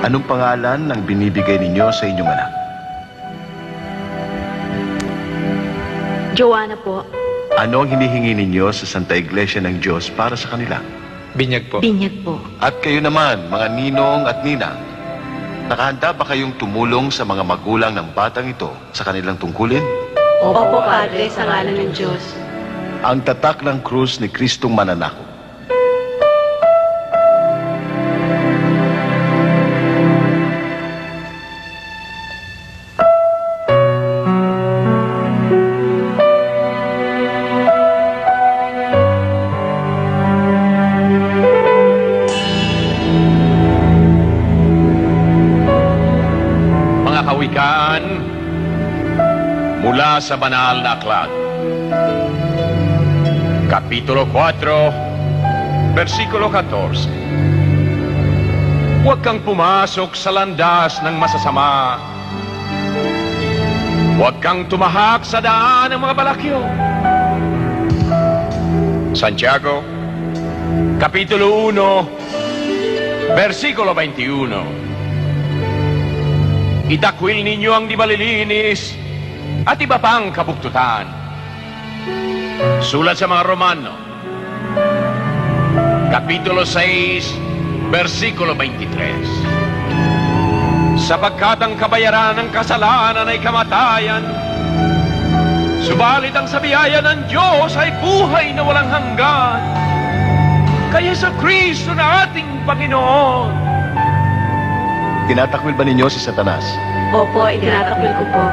Anong pangalan ng binibigay ninyo sa inyong anak? Joanna po. Ano ang hinihingi ninyo sa Santa Iglesia ng Diyos para sa kanila? Binyag po. Binyag po. At kayo naman, mga ninong at ninang, nakahanda ba kayong tumulong sa mga magulang ng batang ito sa kanilang tungkulin? Opo, Padre, sa ngalan ng Diyos. Ang tatak ng krus ni Kristong mananakop. Mga kawikaan mula sa banal na aklat. Kapitulo 4, versikulo 14. Huwag kang pumasok sa landas ng masasama. Huwag kang tumahak sa daan ng mga balakyo. Santiago, Kapitulo 1, versikulo 21. Itakwil ninyo ang di malilinis at iba pang kabuktutan. Sulat sa mga Romano, Kapitulo 6, versikulo 23. Sapagkat ang kabayaran ng kasalanan ay kamatayan, subalit ang sa biyaya ng Diyos ay buhay na walang hanggan, kay Jesucristo na ating Panginoon. Tinatakwil ba ninyo si Satanas? Opo, itinatakwil ko po.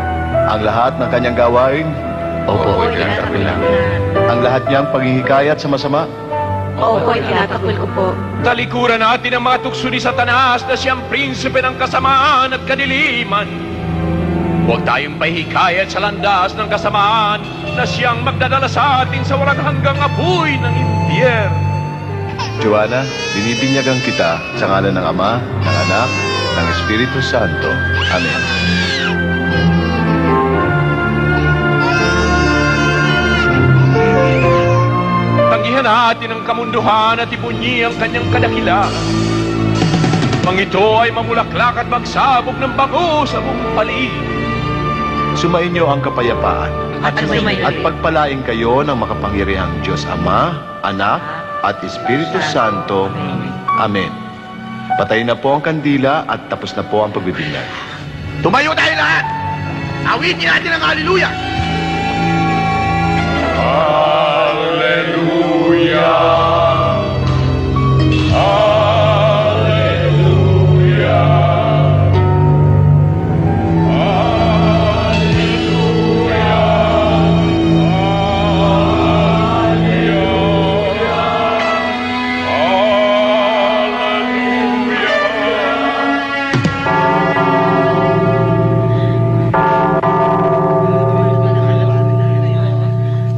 Ang lahat ng kanyang gawain? Opo, itinatakwil namin. Ang lahat niyang paghihikayat sa masama? Opo, itinatakwil ko po. Talikuran natin ang mga tukso ni Satanas na siyang prinsipe ng kasamaan at kadiliman. Huwag tayong pahihikayat sa landas ng kasamaan na siyang magdadala sa atin sa walang hanggang apoy ng impyerno. Joanna, binibinyagan kita sa ngalan ng Ama, ng Anak, ng Espiritu Santo. Amen. Tanggihan natin ang kamunduhan at ipunyi ang kanyang kadakilaan. Ang ito ay mamulaklak at magsabog ng bango sa buong paligid. Sumainyo ang kapayapaan At sumayin. at pagpalain kayo ng makapangyarihang Diyos Ama, Anak, at Espiritu Santo. Amen. Patayin na po ang kandila at tapos na po ang pagbibinyag. Tumayo tayo lahat! Awitin natin ang hallelujah!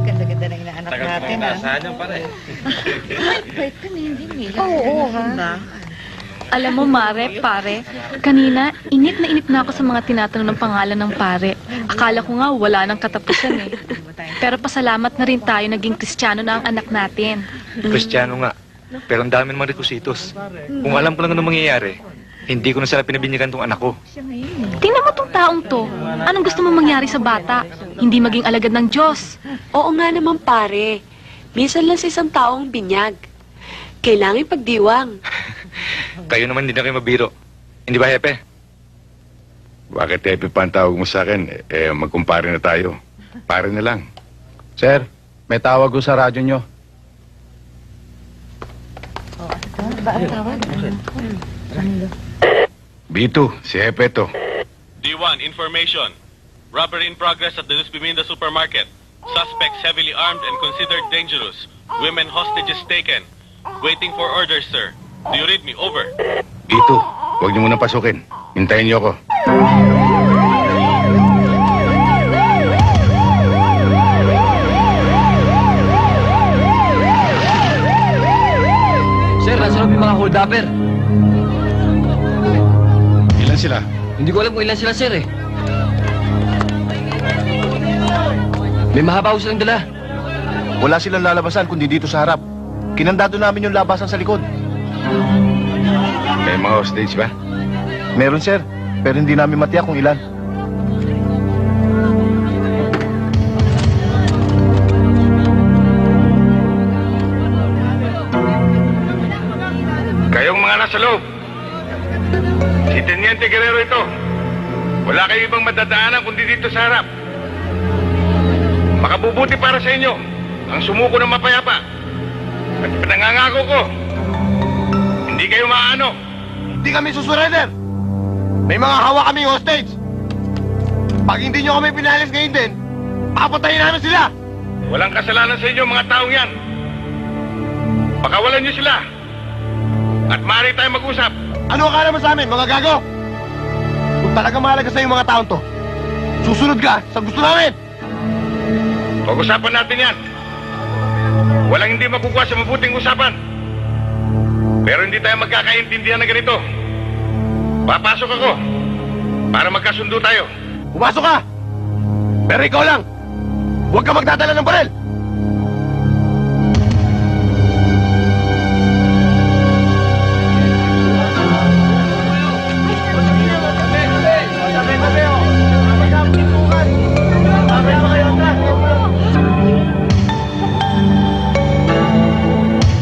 Ganda-ganda na inaanak natin, ha? Oo, ha? Alam mo, Mare, pare, kanina, init na ako sa mga tinatanong ng pangalan ng pare. Akala ko nga wala nang katapusan eh. Pero pasalamat na rin tayo naging Kristiyano na ang anak natin. Kristiyano nga. Pero ang dami naman requisitos. Kung alam ko lang anong mangyayari, hindi ko na sila pinabinyagan tong anak ko. Tingnan mo tong taong to. Anong gusto mo mangyari sa bata? Hindi maging alagad ng Diyos. Oo nga naman pare. Minsan lang sa isang taong binyag. Kailangan pagdiwang. Kayo naman hindi na kayo mabiro. Hindi ba, Hepe? Bakit Epe pa ang tawag mo sa akin? Magkumpare na tayo. Pare na lang. Sir, may tawag ko sa radyo nyo. Bito, si Epe to. D1, information. Robbery in progress at the Luz Biminda supermarket. Suspects heavily armed and considered dangerous. Women hostages taken. Waiting for orders, sir. Do you read me? Over. Bito, huwag niyo muna pasukin. Hintayin niyo ako. Sir, nasa loob yung mga hold-upper. Ilan sila? Hindi ko alam kung ilan sila, sir, eh. May mahaba ko silang dala. Wala silang lalabasan kundi dito sa harap. Kinandado namin yung labasan sa likod. May mga hostage ba? Meron, sir. Pero hindi namin matiyak kung ilan. Kayong mga nasa loob. Si Teniente Guerrero ito. Wala kayo ibang madadaanan kundi dito sa harap. Makabubuti para sa inyo ang sumuko ng mapayapa. At pinangangako ko, hindi kayo maano. Hindi kami susurrender. May mga hawa kaming hostage. Pag hindi nyo kami pinalis ngayon din, papatayin namin sila. Walang kasalanan sa inyo mga taong yan. Pakawalan nyo sila. At maaari tayong mag-usap. Ano akala mo sa amin, mga gago? Kung talaga mahalaga sa yung mga taong to, susunod ka sa gusto namin. Pag-usapan natin yan. Walang hindi makukuha sa mabuting usapan. Pero hindi tayo magkakaintindihan na ganito. Papasok ako para magkasundo tayo. Pumasok ka! Pero ikaw lang, huwag ka magdadala ng baril.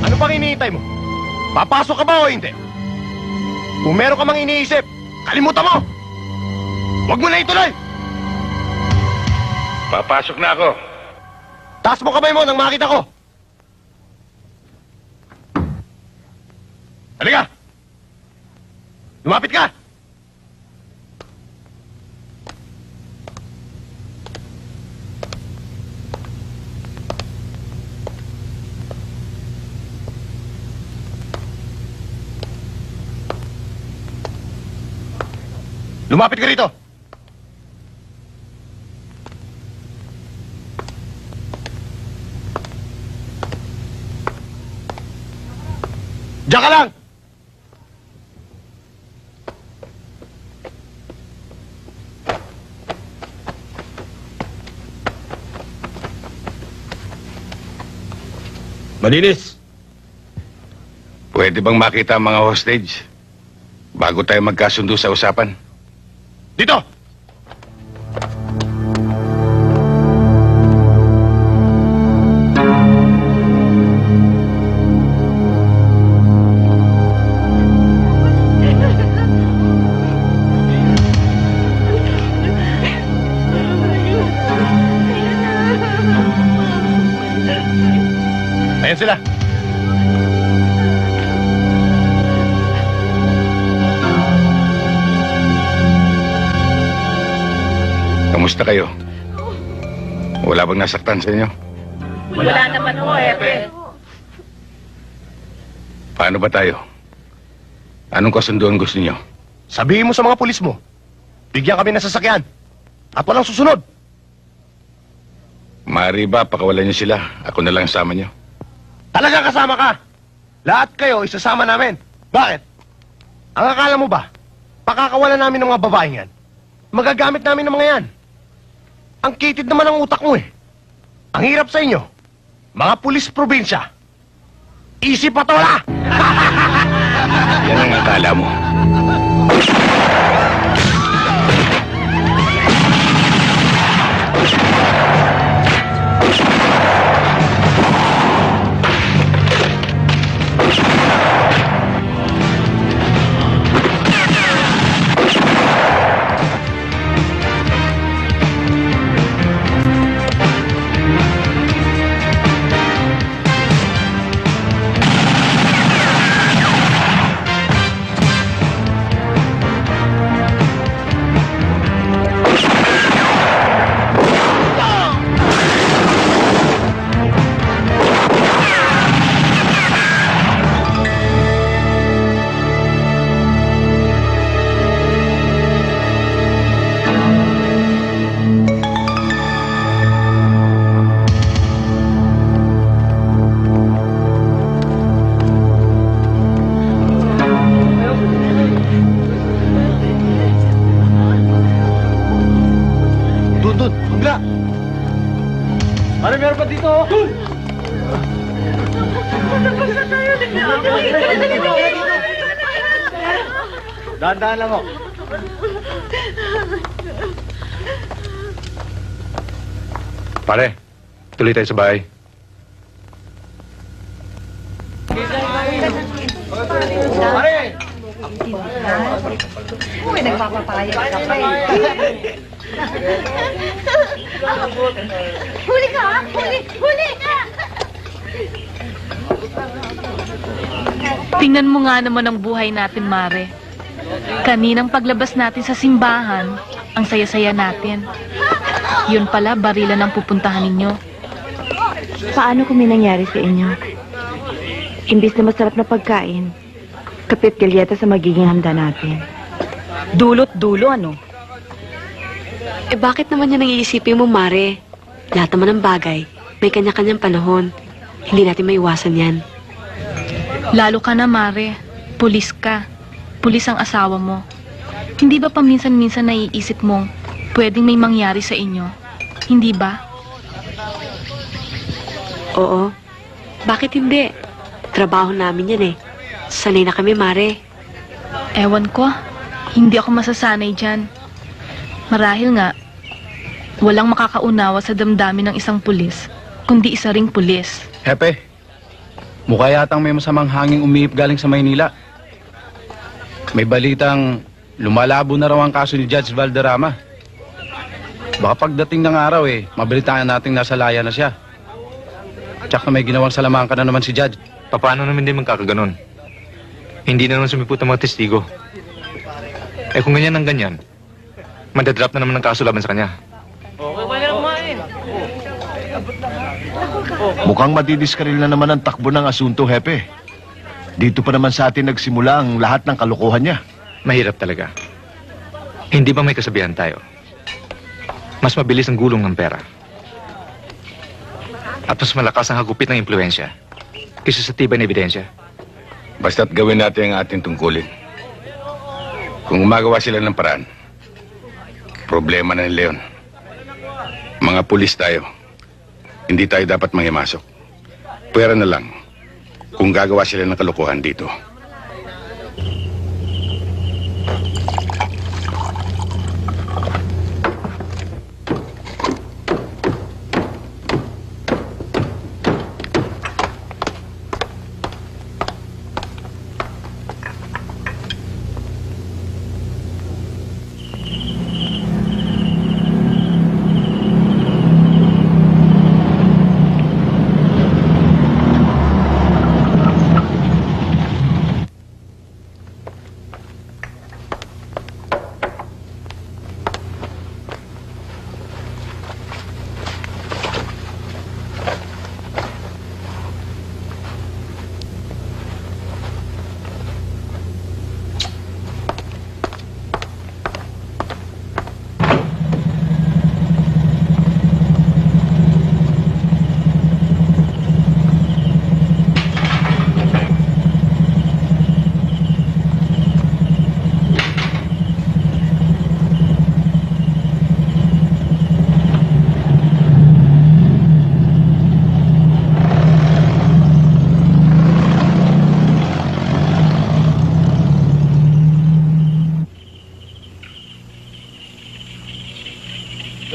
Ano pang iniintay mo? Papasok ka ba o hindi? Kung meron ka mang iniisip, kalimutan mo! Huwag mo na ituloy! Papasok na ako. Taas mo kamay mo nang makita ko! Halika! Lumapit ka! Lumapit ka rito! Diyan ka lang! Malinis! Pwede bang makita ang mga hostage bago tayo magkasundo sa usapan? Dito! Ayan sila. Kamusta kayo? Wala bang nasaktan sa inyo? Wala naman ho, Epe. Paano ba tayo? Anong kasunduan gusto niyo? Sabihin mo sa mga pulis mo, bigyan kami ng sasakyan at walang susunod. Maaari ba pakawalan niyo sila? Ako na lang sama niyo. Talagang kasama ka. Lahat kayo isasama namin. Bakit? Ang akala mo ba, pakakawalan namin ng mga babaeng yan? Magagamit namin ng mga yan. Ang kitid naman ang utak mo eh. Ang hirap sa inyo, mga pulis probinsya. Isip patola! Yan ang akala mo. Doon, bigla! Ano meron pa dito? Dahan-dahan lang ho. Pare, tuloy tayo sa bahay. Pare! Uy, nagpapapayag ka pa Huli ka! Huli ka! Tingnan mo nga naman ang buhay natin, Mare. Kaninang paglabas natin sa simbahan, ang saya-saya natin. Yun pala, barilan ang pupuntahan ninyo. Paano kung may nangyari sa inyo? Imbis na masarap na pagkain, kapit galyeta sa magiging handa natin. Dulot dulo, ano? Eh bakit naman yan ang iisipin mo, Mare? Lahat naman ng bagay, may kanya-kanyang panahon. Hindi natin maiwasan yan. Lalo ka na, Mare. Pulis ka. Pulis ang asawa mo. Hindi ba paminsan-minsan naiisip mong pwedeng may mangyari sa inyo? Hindi ba? Oo. Bakit hindi? Trabaho namin yan eh. Sanay na kami, Mare. Ewan ko. Hindi ako masasanay dyan. Marahil nga, walang makakaunawa sa damdamin ng isang pulis, kundi isa ring pulis. Hepe, mukha yatang may masamang hanging umiip galing sa Maynila. May balitang lumalabo na raw ang kaso ni Judge Valderrama. Baka pagdating ng araw mabalitaan nating nasa laya na siya. Tsaka may ginawang salamangka na naman si Judge. Paano naman din magkakaganon? Hindi na naman sumipot ang mga testigo. Eh kung ganyan ang ganyan, madadrop na naman ang kaso laban sa kanya. Mukhang madidiskaril na naman ang takbo ng asunto, Hepe. Dito pa naman sa atin nagsimula ang lahat ng kalokohan niya. Mahirap talaga. Hindi ba may kasabihan tayo? Mas mabilis ang gulong ng pera. At mas malakas ang hagupit ng impluensya kaysa sa tibay na ebidensya. Basta't gawin natin ang ating tungkulin. Kung gumagawa sila ng paraan, problema na nila yun. Mga pulis tayo. Hindi tayo dapat manghimasok. Pwera na lang kung gagawa sila ng kalokohan dito.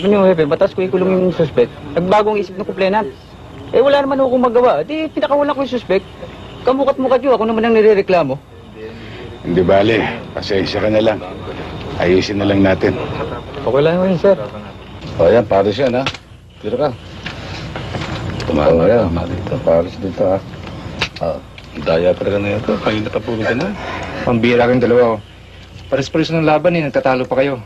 Sabi niyo, Hepe, batas ko ikulong yung suspect. Nagbagong isip ng kumplena. Eh, wala naman akong magawa. Di, pinakawalan ko yung suspect. Kamukat-mukat yun. Ako naman ang nirereklamo. Hindi bale, pasensya ka na lang. Ayusin na lang natin. Okay lang yun, sir. O yan, pares yan ha. Tira ka. Tumama yan. Pares dito ha. Daya talaga na ito. Kanina pa puro ka na. Pambira kayong dalawa. Pares-pares ng laban nagtatalo pa kayo.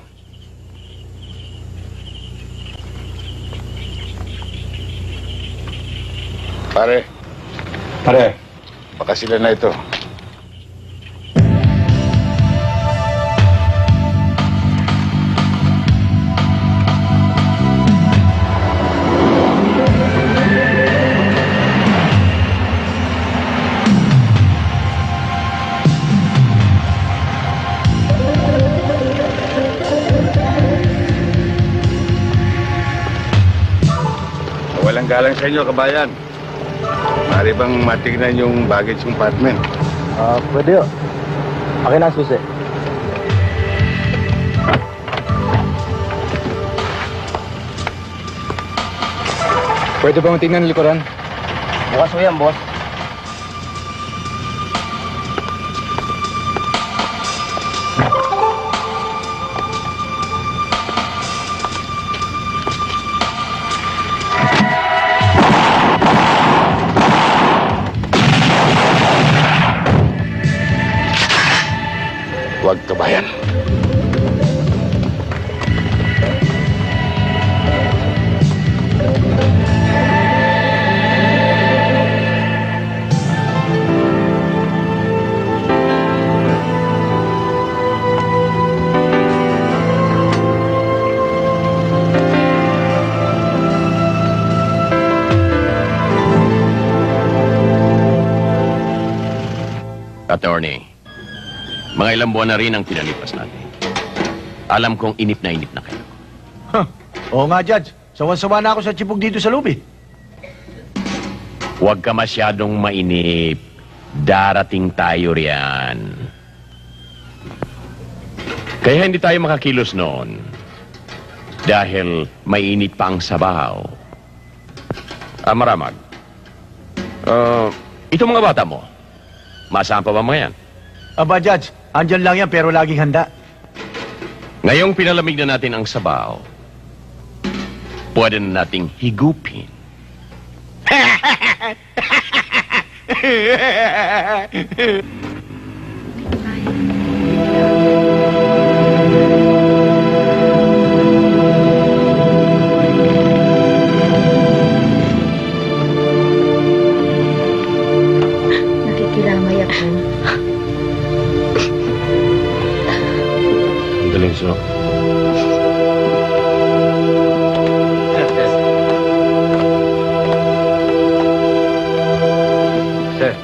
Pare, baka sila na ito. Walang galang sa inyo, kabayan. Mari bang matignan yung baggage compartment? Pwede yun. Akin na susi. Pwede ba matingnan ng likuran? Bukas mo yan, boss. Huwag kabayan. Attorney, mga ilang buwan na rin ang pinalipas natin. Alam kong inip na kayo. Oo nga, Judge. Sawan-sawa na ako sa chipog dito sa lobby. Huwag ka masyadong mainip. Darating tayo riyan. Kaya hindi tayo makakilos noon. Dahil mainit pa ang sabaw. Maramag. Ito mga bata mo. Masaan pa ba mga yan? Aba, Judge. Andyan lang yan pero laging handa. Ngayong pinalamig na natin ang sabaw, pwede na nating higupin. Nakikiramay ako. Ang galing, so. Sir.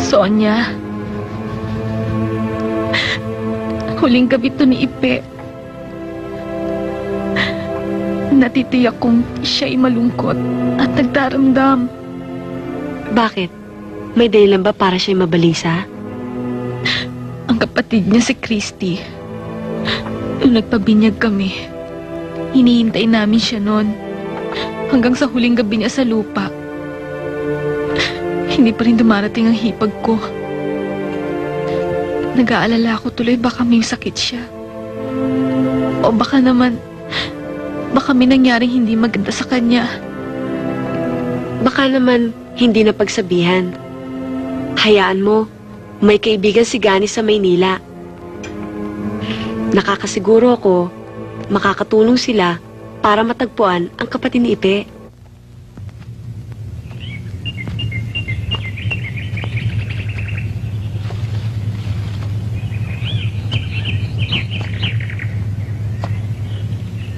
Sonia. Huling gabi to ni Ipe. Natitiyak kong siya'y malungkot at nagdaramdam. Bakit? May dahilan ba para siya'y mabalisa? Ang kapatid niya si Christy. Nung nagpabinyag kami, hinihintay namin siya noon. Hanggang sa huling gabi niya sa lupa. Hindi pa rin dumarating ang hipag ko. Nag-aalala ako tuloy baka may sakit siya. O baka may nangyaring hindi maganda sa kanya. Baka naman hindi na pagsabihan. Hayaan mo, may kaibigan si Gani sa Maynila. Nakakasiguro ako, makakatulong sila para matagpuan ang kapatid ni Ipe.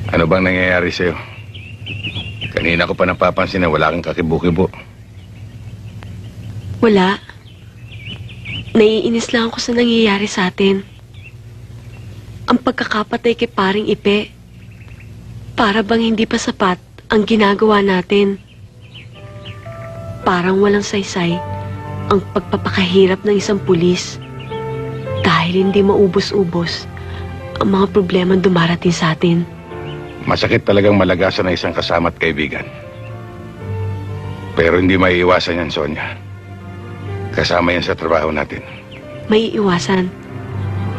Ano bang nangyayari sa'yo? Kanina ko pa napapansin na wala kang kakibo-kibo. Wala. Naiinis lang ako sa nangyayari sa atin. Ang pagkakapatay kay paring Ipe. Para bang hindi pa sapat ang ginagawa natin. Parang walang saysay ang pagpapakahirap ng isang pulis. Dahil hindi maubos-ubos ang mga problema dumarating sa atin. Masakit talagang malagasan ng isang kasama at kaibigan. Pero hindi maiiwasan yan, Sonia. Kasama yan sa trabaho natin. May iwasan.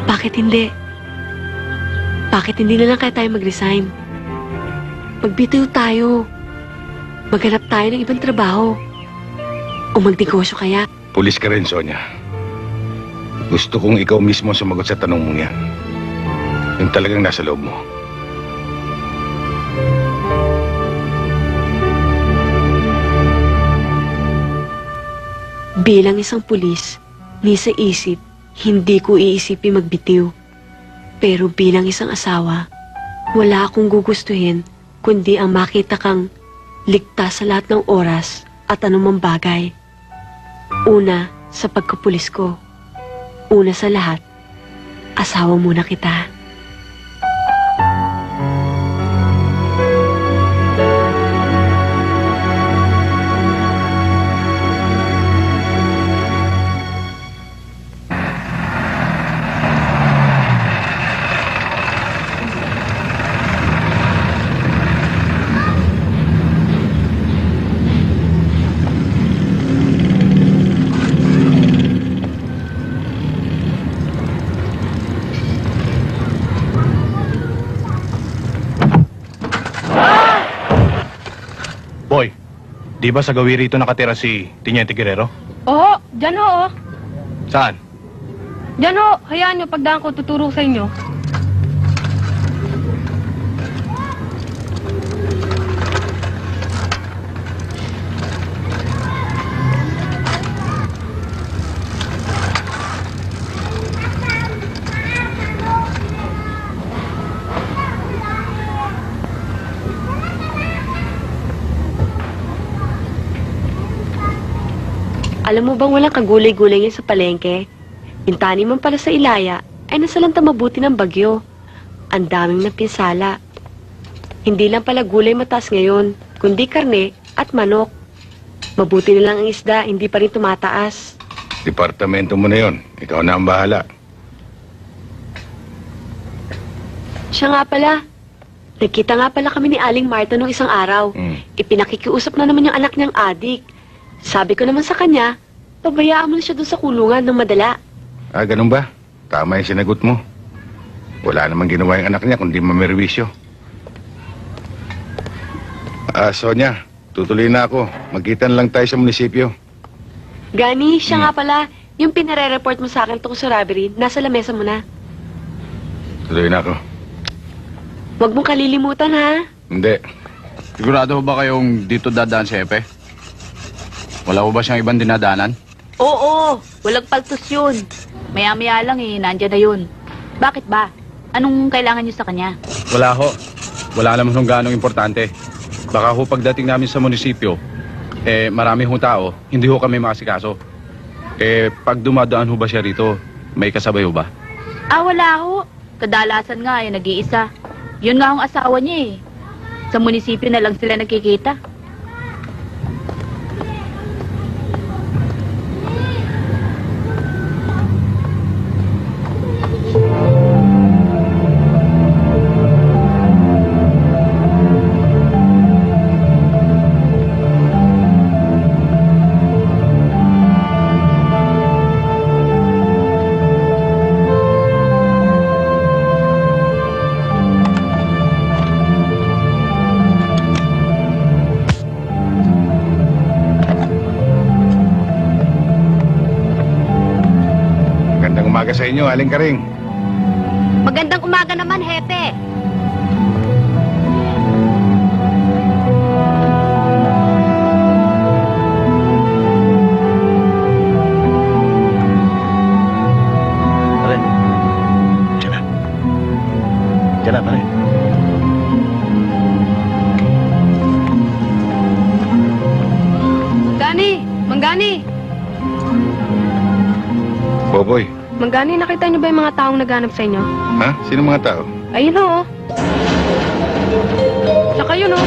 Bakit hindi? Bakit hindi na lang kaya tayo mag-resign? Magbitiw tayo. Maghanap tayo ng ibang trabaho. O magnegosyo kaya. Pulis ka rin, Sonia. Gusto kong ikaw mismo sumagot sa tanong mong yan. Yung talagang nasa loob mo. Bilang isang pulis, ni sa isip, hindi ko iisipin magbitiw. Pero bilang isang asawa, wala akong gugustuhin kundi ang makita kang ligtas sa lahat ng oras at anumang bagay. Una, sa pagkapulis ko. Una sa lahat, asawa muna kita. Boy, di ba sa gawi rito nakatira si Teniente Guerrero? Oo, dyan ho, oh. Saan? Dyan ho, hayaan nyo, pagdaan ko, tuturo sa inyo. Alam mo bang walang kagulay-gulay yan sa palengke? Yung tanim man pala sa Ilaya ay nasalanta mabuti ng bagyo. Ang daming napinsala. Hindi lang pala gulay mataas ngayon, kundi karne at manok. Mabuti na lang ang isda, hindi pa rin tumataas. Departamento mo na yon. Ikaw na ang bahala. Siya nga pala. Nagkita nga pala kami ni Aling Marta nung isang araw. Ipinakikiusap na naman yung anak niyang adik. Sabi ko naman sa kanya, pabayaan mo na siya doon sa kulungan ng madala. Ah, ganun ba? Tama yung sinagot mo. Wala namang ginawa yung anak niya kundi mamerwisyo. Sonia, tutuloy na ako. Magkita na lang tayo sa munisipyo. Gani, siya nga pala, yung pinare-report mo sa akin tungkol sa robbery, nasa lamesa mo na. Tuloy na ako. Huwag mong kalilimutan, ha? Hindi. Sigurado ba kayong dito dadaan si Epe? Wala ko ba siyang ibang dinadanan? Oo, walang paltos yun. Maya-maya lang nandyan na yun. Bakit ba? Anong kailangan niyo sa kanya? Wala ho. Wala naman kung gaano importante. Baka ho pagdating namin sa munisipyo, marami ho tao, hindi ho kami makasikaso. Pag dumadaan ho ba siya rito, may kasabay ho ba? Wala ho. Kadalasan nga nag-iisa. Yun nga ang asawa niya Sa munisipyo na lang sila nagkikita. Umaga sa inyo, Aling Karing. Magandang umaga naman, Hepe. Pare. Diyan na. Diyan na, pare. Gani, Manggani. Boboy. Manggani, nakita niyo ba yung mga taong naghanap sa inyo? Ha? Sino mga tao? Ayun ho. Tsaka yun ho.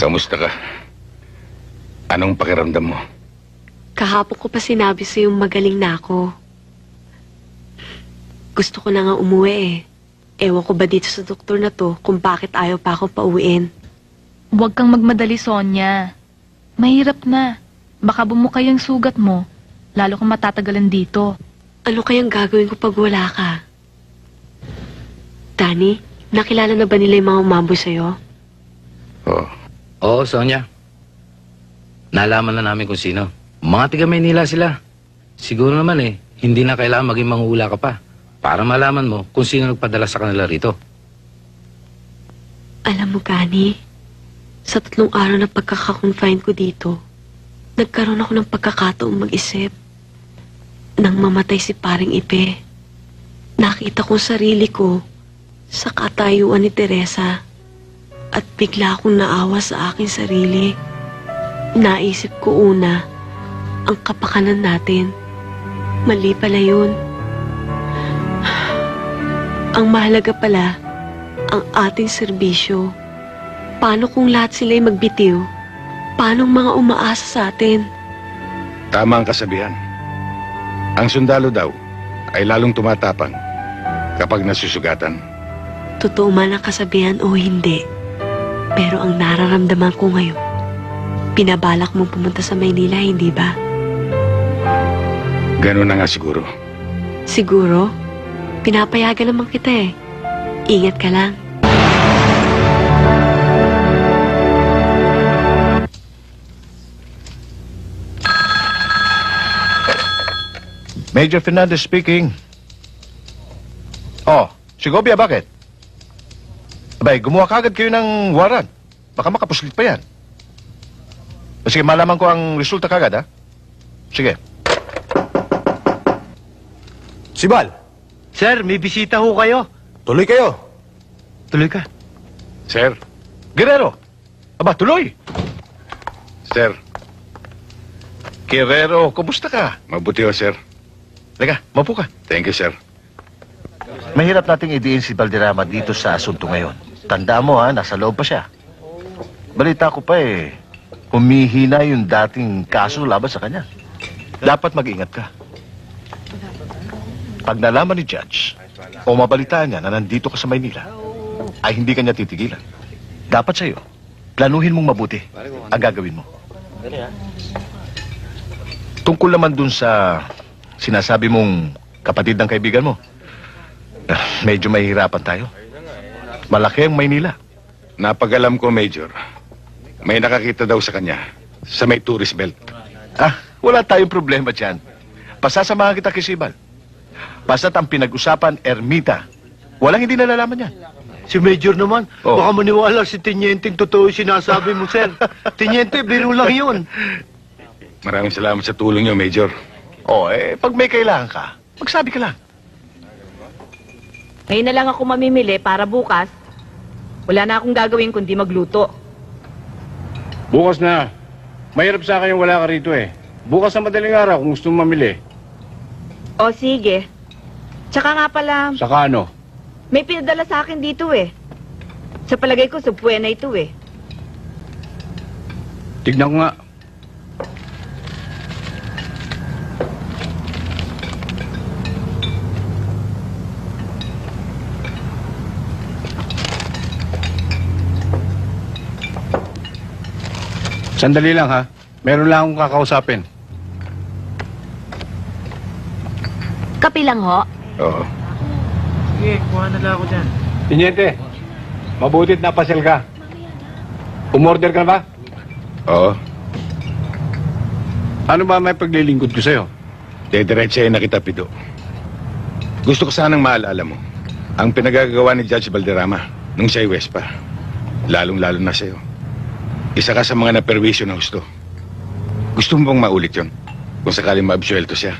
Kamusta ka? Anong pakiramdam mo? Kahapon ko pa sinabi sa'yo magaling na ako. Gusto ko na nga umuwi eh. Ewan ko ba dito sa doktor na to kung bakit ayaw pa akong pauwiin. Huwag kang magmadali, Sonia. Mahirap na. Baka bumukay ang sugat mo. Lalo kang matatagalan dito. Ano kayang gagawin ko pag wala ka? Danny, nakilala na ba nila yung mga umamboy sa'yo? Oo. Oo, Sonia. Nalaman na namin kung sino. Mga tiga Maynila sila. Siguro naman eh, hindi na kailangan maging mangula ka pa para malaman mo kung sino nagpadala sa kanila rito. Alam mo, Gani, sa 3 araw na pagkakakonfine ko dito, nagkaroon ako ng pagkakataong mag-isip. Nang mamatay si paring Ipe, nakita ko sarili ko sa katayuan ni Teresa at bigla akong naawa sa aking sarili. Naisip ko una, ang kapakanan natin. Mali pala yun. Ang mahalaga pala, ang ating serbisyo. Paano kung lahat sila'y magbitiw? Paano ang mga umaasa sa atin? Tama ang kasabihan. Ang sundalo daw ay lalong tumatapang kapag nasusugatan. Totoo man ang kasabihan o hindi. Pero ang nararamdaman ko ngayon, pinabalak mong pumunta sa Maynila, hindi ba? Ganun na nga siguro. Siguro? Pinapayagan naman kita eh. Ingat ka lang. Major Fernandez speaking. Oh, si Gobia, bakit? Abay, gumawa kagad kayo ng warrant. Baka makapuslit pa yan. Sige, malaman ko ang resulta kagad, ha? Sige. Sibal! Sir, may bisita ho kayo. Tuloy kayo. Tuloy ka. Sir, Guerrero. Aba, tuloy. sir, Guerrero, kumusta ka? mabuti ho, sir. Halika, maupo ka. Thank you, sir. Mahirap nating idiin si Valderrama dito sa asunto ngayon. Tandaan mo, ha, nasa loob pa siya. Balita ko pa eh, humihina yung dating kaso laban sa kanya. Dapat mag-ingat ka. Pag nalaman ni Judge o mabalitaan niya na nandito ka sa Maynila, ay hindi kanya titigilan. Dapat sa'yo, planuhin mong mabuti ang gagawin mo. Tungkol naman dun sa sinasabi mong kapatid ng kaibigan mo, medyo mahihirapan tayo. Malaki ang Maynila. Napag-alam ko, Major, may nakakita daw sa kanya sa may tourist belt. Ah, wala tayong problema dyan. Pasasamahan kita kay Sibal. Basta't ang pinag-usapan, ermita. Walang hindi nalalaman yan. Si Major naman, Oh. baka maniwala si Tinienteng totoo yung sinasabi mo, sir. Tiniente, biro lang yun. Maraming salamat sa tulong niyo, Major. Oh, eh, pag may kailangan ka, magsabi ka lang. Ngayon na lang ako mamimili para bukas. Wala na akong gagawin kundi magluto. Bukas na. Mahirap sa akin yung wala ka rito eh. Bukas na madaling araw kung gusto mong mamili. O sige. Tsaka nga pala, Saka ano? may pinadala sa akin dito eh. Sa palagay ko, subpuena ito eh. Tignan ko nga. Sandali lang ha. Meron lang akong kakausapin. Kapi lang ho. Oo. Sige, kuha na lang ako dyan. Tiniente, mabutit napasyal ka. Umorder ka ba? Oo. Ano ba may paglilingkod ko sa'yo? Dediretsahin na kita, Pido. Gusto ko sanang maalala mo ang pinagagawa ni Judge Valderrama nung siya'y Wespa. Lalong-lalo na sa'yo. Isa ka sa mga naperwisyo ng gusto. Gusto mo bang maulit yon? Kung sakaling maabsuelto siya.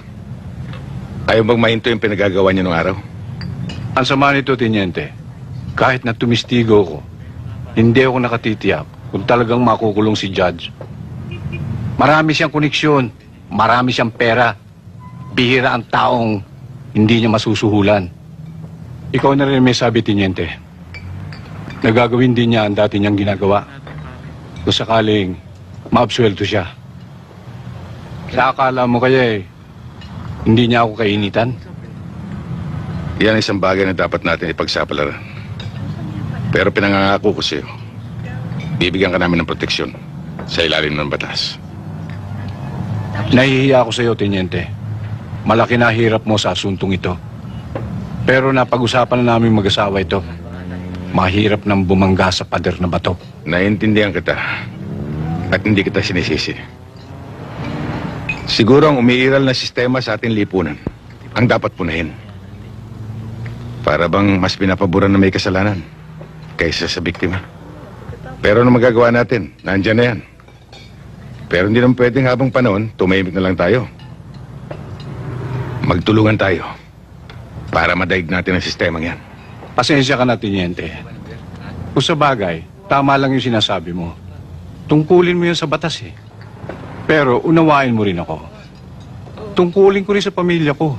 Ayaw bang mahinto yung pinagagawa niya nung araw? Ang sama nito, Tiniente, kahit na tumistigo ko, hindi ako nakatitiyak kung talagang makukulong si Judge. Marami siyang koneksyon, marami siyang pera. Bihira ang taong hindi niya masusuhulan. Ikaw na rin may sabi, Tiniente. Nagagawin din niya ang dati niyang ginagawa. kung sakaling maabsuelto siya. Sa akala mo kaya hindi niya ako kainitan? Yan isang bagay na dapat natin ipagsapalaran. Pero pinangangako ko sa'yo, bibigyan ka namin ng proteksyon sa ilalim ng batas. Nahihiya ako sa iyo, Teniente. Malaki na hirap mo sa asuntong ito. Pero napag-usapan na namin mag-asawa ito. Mahirap nang bumangga sa pader na bato. Naiintindihan kita at hindi kita sinisisi. Siguro ang umiiral na sistema sa ating lipunan ang dapat punahin. Para bang mas pinapaboran na may kasalanan kaysa sa biktima. Pero ano magagawa natin? Nandyan na yan. Pero hindi naman pwedeng habang panahon, tumahimik na lang tayo. Magtulungan tayo para madaig natin ang sistemang yan. Pasensya ka na, Teniente. Kung sa bagay, tama lang yung sinasabi mo. Tungkulin mo yun sa batas eh. Pero unawain mo rin ako. Tungkulin ko rin sa pamilya ko.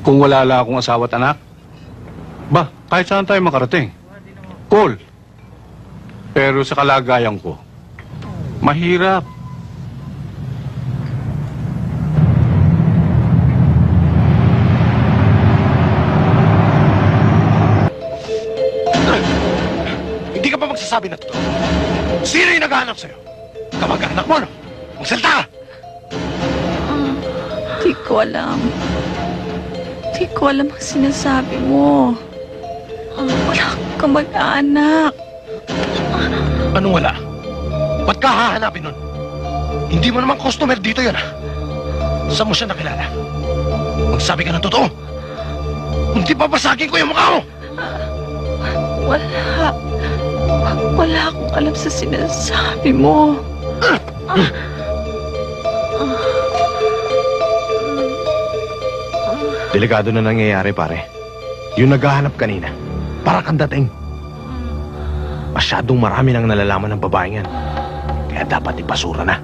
Kung wala lang akong asawa at anak, kahit saan tayo makarating. Cool. Pero sa kalagayan ko, mahirap. Hindi ka pa magsasabi na totoo. Sino yung naghahanap sa'yo? Kamag-anak mo, no? Magsalita ka! Di ko alam. Di ko alam ang sinasabi mo. Wala akong kamag-anak. Anong wala? Ba't ka hahanapin nun? Hindi mo naman customer dito yun, ha? Saan mo siya nakilala? Magsabi ka ng totoo. Hindi papasagin ko yung mukha mo! Wala. Wala akong alam sa sinasabi mo. Delikado na nangyayari, pare. Yung naghahanap kanina, para kang dating. Masyadong marami nang nalalaman ng babaeng yan. Kaya dapat ipasura na.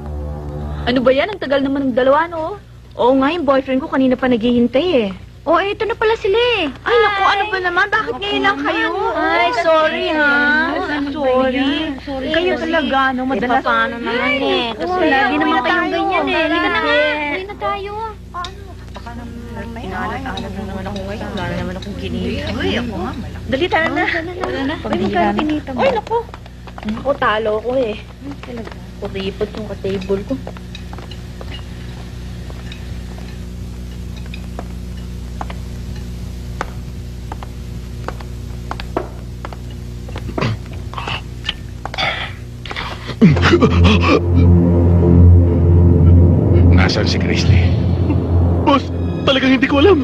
Ano ba yan? Ang tagal naman ng dalawa, no? Oo nga, yung boyfriend ko kanina pa naghihintay eh. Oh, eto na pala sila eh. Ay, naku, ano ba naman? Bakit ngayon lang kayo? Ay, sorry ha. Sorry. Kayo talaga, no? Madalas. Paano naman eh? Kasi lagi naman kayong ganyan eh. Halika na nga. Halika na tayo. Baka naman may alat-alat na naman ako ngayon. Wala na naman akong kinita. Uy, ako nga. Dali, tara na. Uy, magkano kinita mo? Ay, naku. Ako, talo ko eh. Talaga. Kuripot yung ka-table ko. Nasaan si Christy? Boss, talagang hindi ko alam.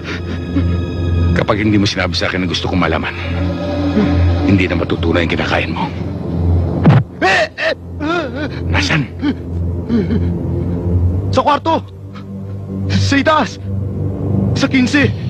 Kapag hindi mo sinabi sa akin na gusto kong malaman, hindi na matutunay ang kinakain mo. Nasaan? Sa kwarto! Sa itaas! Sa 15!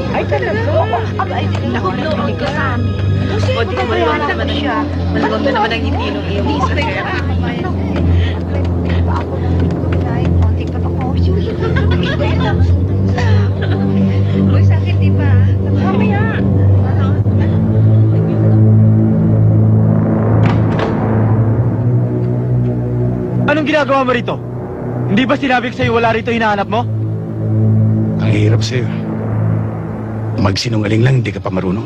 Ay, talaga? Ay, nakuloy ka sa amin. O, di ba yun naman siya? Malamang na naman ang hindi nung iyong isa. Uy, sakit di ba? Mamaya. Anong ginagawa mo rito? Hindi ba sinabi ko sa'yo wala rito hinahanap mo? Ang hirap sa'yo. Magsinungaling lang, hindi ka pa marunong.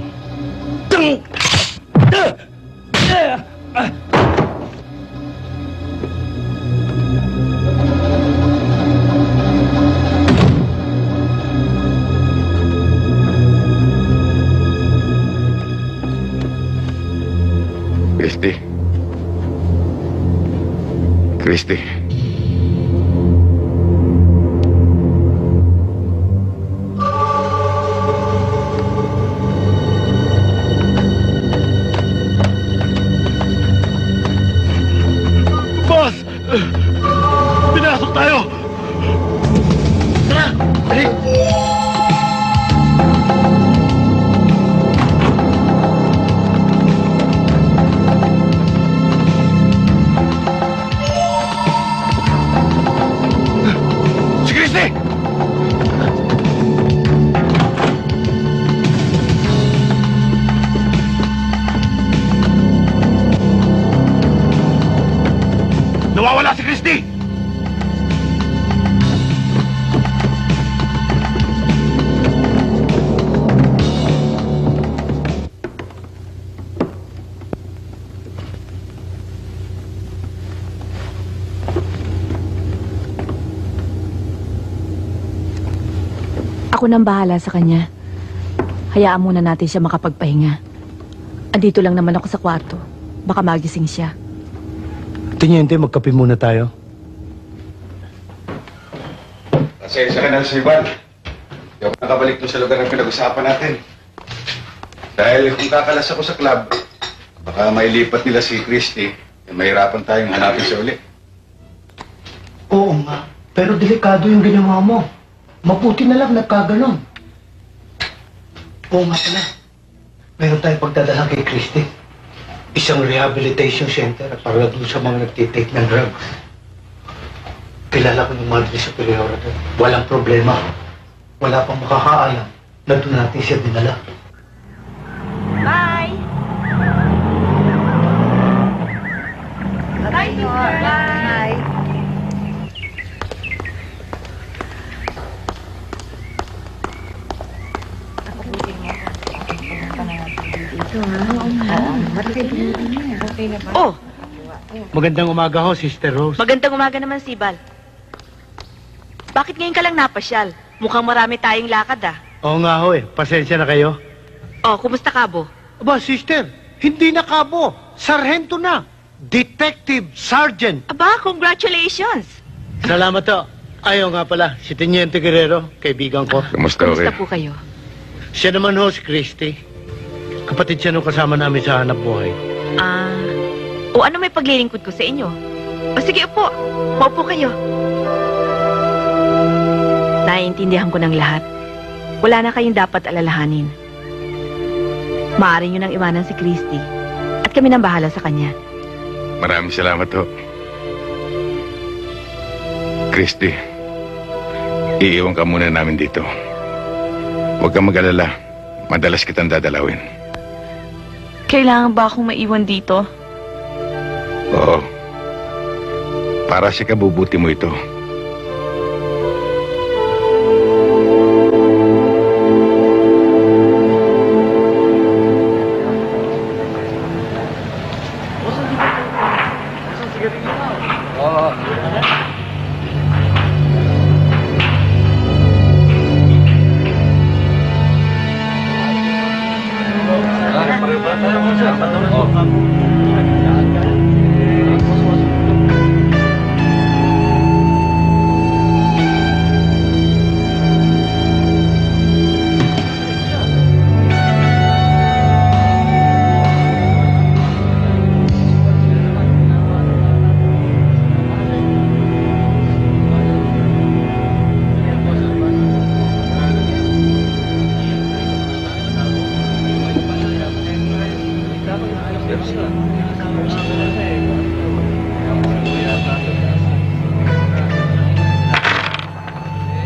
Christy. Christy. Boss! Wala si Christy! Ako nang bahala sa kanya. Hayaan muna natin siya makapagpahinga. Andito lang naman ako sa kwarto. Baka magising siya. Tiniente, magkape muna tayo. Pasensya ka na, Siban. Hindi ako nakabalik doon sa lugar ng pinag-usapan natin. Dahil kung kakalas ako sa club, baka mailipat nila si Christy, mahirapan tayong hanapin siya uli. Oo nga, pero delikado yung ginawa mo. Mabuti na lang nagkaganon. Oo nga pala. Meron tayong pagdadala kay Christy. Isang rehabilitation center para doon sa mga nagtitake ng drugs. Kilala ko yung Madre Superiora doon. Walang problema. Wala pang makakaalam na doon natin siya dinala. Bye! Bye, sister. Bye! Oh, Magandang umaga ho, Sister Rose. magandang umaga naman, Sibal. Bakit ngayon ka lang napasyal? Mukhang marami tayong lakad ah. Oo nga ho eh. Pasensya na kayo. Oh, kumusta Kabo? Aba, Sister, hindi na kabo. Sarhento na. Detective Sergeant. Aba, congratulations! Salamat ho. Ayaw nga pala, si Teniente Guerrero, kaibigan ko. Kamusta, Kumusta po kayo? Siya naman ho, si Christy. Kapatid siya nung kasama namin sa hanap buhay. O ano may paglilingkod ko sa inyo? O sige, upo. Maupo kayo. Naiintindihan ko ng lahat. Wala na kayong dapat alalahanin. Maaari nyo nang iwanan si Christy. At kami nang bahala sa kanya. Maraming salamat ho. Christy, iiwan ka muna namin dito. Huwag kang mag-alala. Madalas kitang dadalawin. Kailangan ba akong maiwan dito? Oo. Para sa kabubuti mo ito.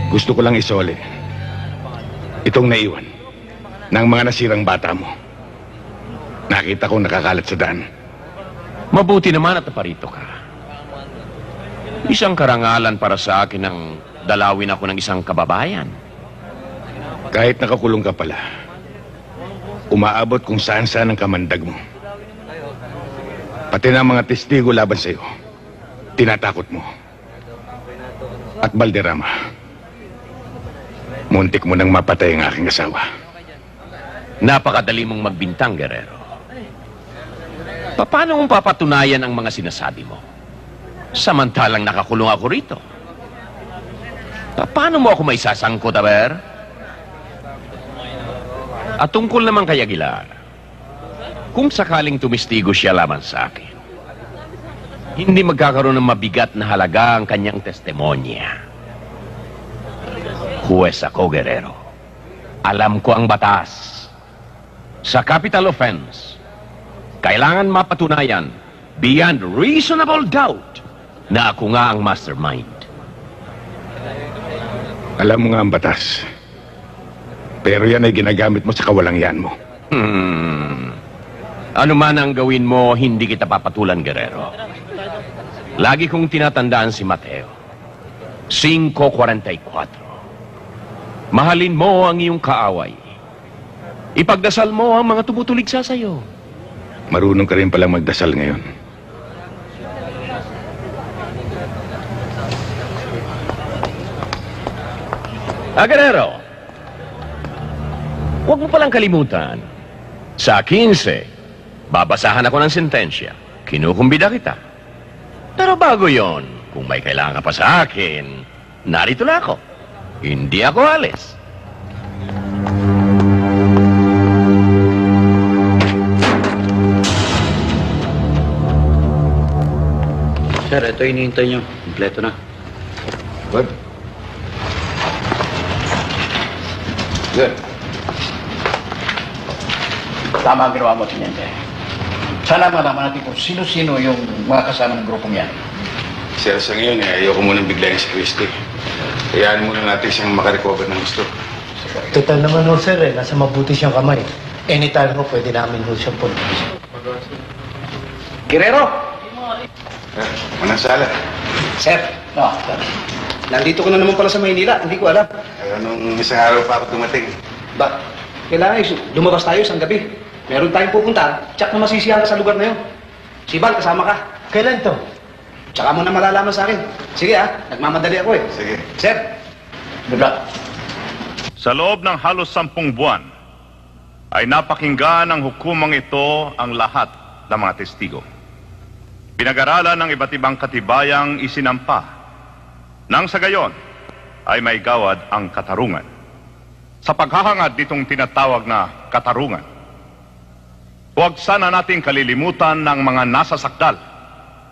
Gusto ko lang isole itong naiwan ng mga nasirang bata mo. Nakita ko nakakalat sa daan. Mabuti naman at naparito ka. Isang karangalan para sa akin ang dalawin ako ng isang kababayan. Kahit nakakulong ka pala, umaabot kung saan-saan ang kamandag mo. Pati na mga testigo laban sa'yo, tinatakot mo. At Valderrama, muntik mo nang mapatay ang aking asawa. Napakadali mong magbintang, Guerrero. Paano mong papatunayan ang mga sinasabi mo? Samantalang nakakulong ako rito. Paano mo ako maisasangkot, Aber? At tungkol naman kay Aguilar, kung sakaling tumistigo siya laban sa akin, hindi magkakaroon ng mabigat na halaga ang kanyang testimonya. Huwes ako, Guerrero. Alam ko ang batas. Sa capital offense, kailangan mapatunayan beyond reasonable doubt na ako nga ang mastermind. Alam mo nga ang batas. Pero yan ay ginagamit mo sa kawalangian mo. Ano man ang gawin mo, hindi kita papatulan, Guerrero. Lagi kong tinatandaan si Mateo. 5:44. Mahalin mo ang iyong kaaway. Ipagdasal mo ang mga tumutulig sa sayo. Marunong ka rin palang magdasal ngayon. Guerrero, huwag mo palang kalimutan. Sa 15, babasahan ako ng sentensya. Kinukumbida kita. Pero bago yon, kung may kailangan ka pa sa akin, narito na ako. Hindi ako alis. Sir, ito hinihintay nyo. Kompleto na. Good. Good. Tama ang ginawa mo, Tiniente. Sana malaman natin kung sino-sino yung mga kasama ng grupong yan. Sir, sa ngayon, ayoko munang biglayin si Christy. Hayaan muna natin siyang makarecover ng gusto. Total naman ho, sir, nasa mabuti siyang kamay. Anytime ho, pwede namin ho siyang puntos. Guerrero! Manang sala. Sir, no, sir. Nandito ko na naman pala sa Maynila. Hindi ko alam. Nung isang araw pa ako dumating. Ba, kailangan lumabas tayo isang gabi. Meron tayong pupuntahan. Tsak na masisiyahan ka sa lugar na yun. Si Val, kasama ka. Kailan to? Tsaka mo na malalaman sa akin. Sige nagmamadali ako eh. Sige. Sir, good luck. Sa loob ng halos 10 buwan, ay napakinggan ng hukumang ito ang lahat ng mga testigo. Pinag-aralan ng iba't ibang katibayang isinampa. Nang sa gayon, ay may gawad ang katarungan. Sa paghahangad nitong tinatawag na katarungan, huwag sana nating kalilimutan ng mga nasa sakdal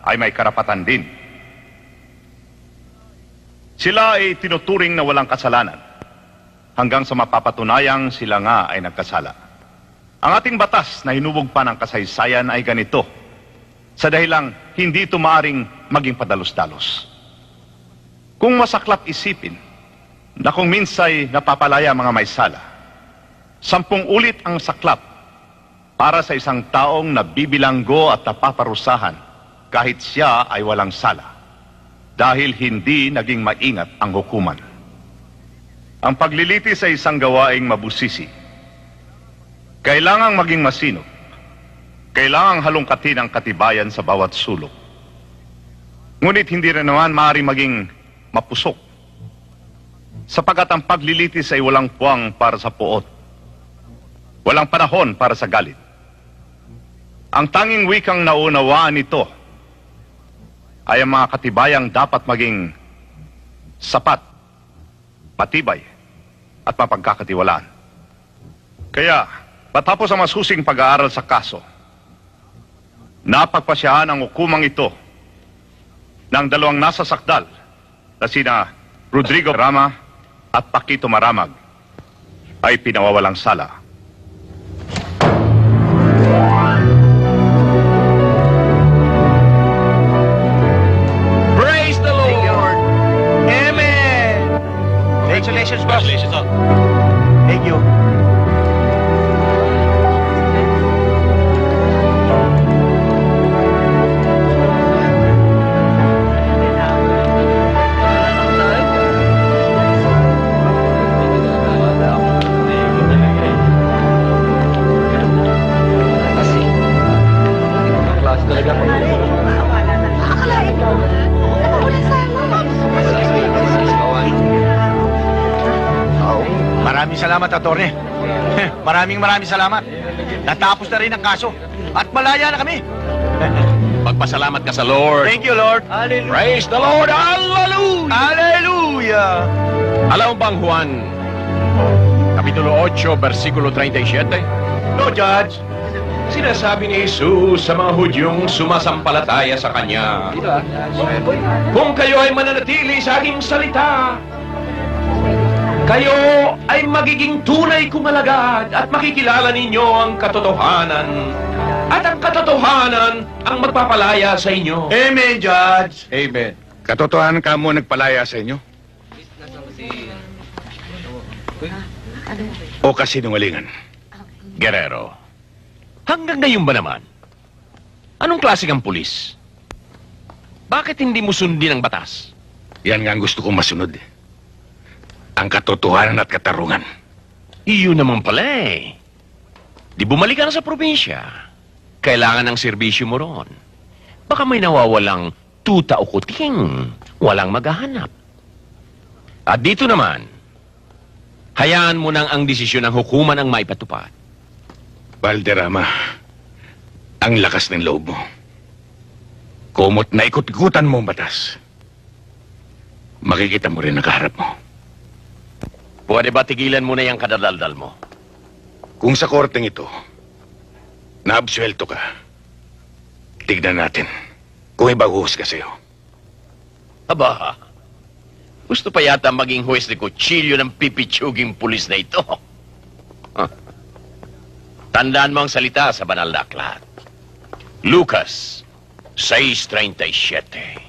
ay may karapatan din. Sila ay tinuturing na walang kasalanan hanggang sa mapapatunayang sila nga ay nagkasala. Ang ating batas na hinubog pa ng kasaysayan ay ganito, sa dahilang hindi ito maaring maging padalos-dalos. Kung masaklap isipin na kung minsay napapalaya mga may sala, 10 ulit ang saklap para sa isang taong nabibilanggo at napaparusahan kahit siya ay walang sala dahil hindi naging maingat ang hukuman. Ang pagliliti sa isang gawaing mabusisi, kailangang maging masinop, kailangang halongkatin ang katibayan sa bawat sulok. Ngunit hindi rin naman maaaring maging mapusok, sapagat ang paglilitis ay walang puwang para sa puot, walang panahon para sa galit. Ang tanging wikang naunawaan nito ay ang mga katibayang dapat maging sapat, matibay, at mapagkakatiwalaan. Kaya, matapos ang masusing pag-aaral sa kaso, napagpasyahan ang hukumang ito ng 2 nasa sakdal na sina Rodrigo Rama at Paquito Maramag ay pinawawalang sala. Praise the Lord! Amen! Congratulations, boss. Congratulations, Thank you. Maraming salamat, Atty. Maraming salamat. Natapos na rin ang kaso. At malaya na kami. Magpasalamat ka sa Lord. Thank you, Lord. Praise the Lord! Hallelujah! Hallelujah! Alam mo bang Juan, Kapitulo 8, versikulo 37? No, Judge. Sinasabi ni Jesus sa mga Hudyong sumasampalataya sa Kanya, kung kayo ay mananatili sa aking salita, kayo ay magiging tunay kong alagad at makikilala ninyo ang katotohanan. At ang katotohanan ang magpapalaya sa inyo. Amen, Judge. Amen. Katotohanan ka mo nagpalaya sa inyo? O kasinungalingan? Guerrero, hanggang ngayon ba naman? Anong klase kang pulis? Bakit hindi mo sundin ang batas? Yan nga ang gusto kong masunod. Ang katotohanan at katarungan. Iyon naman pala eh. Di bumalik ka na sa probinsya. Kailangan ng serbisyo mo ron. Baka may nawawalang tuta o kuting. Walang maghahanap. At dito naman, hayaan mo nang ang desisyon ng hukuman ang maipatupad. Valderrama, ang lakas ng loob mo. Kumot na ikot-ikutan mo ang batas. Makikita mo rin ang kaharap mo. Pwede ba tigilan mo na yung kadadaldal mo? Kung sa korteng ito, naabsuelto ka, tignan natin kung ibaguhos ka sa'yo. Aba, gusto pa yata maging huwes de kutsilyo ng pipitsuging pulis na ito. Tandaan mo ang salita sa banal na aklat. Lucas 6:37.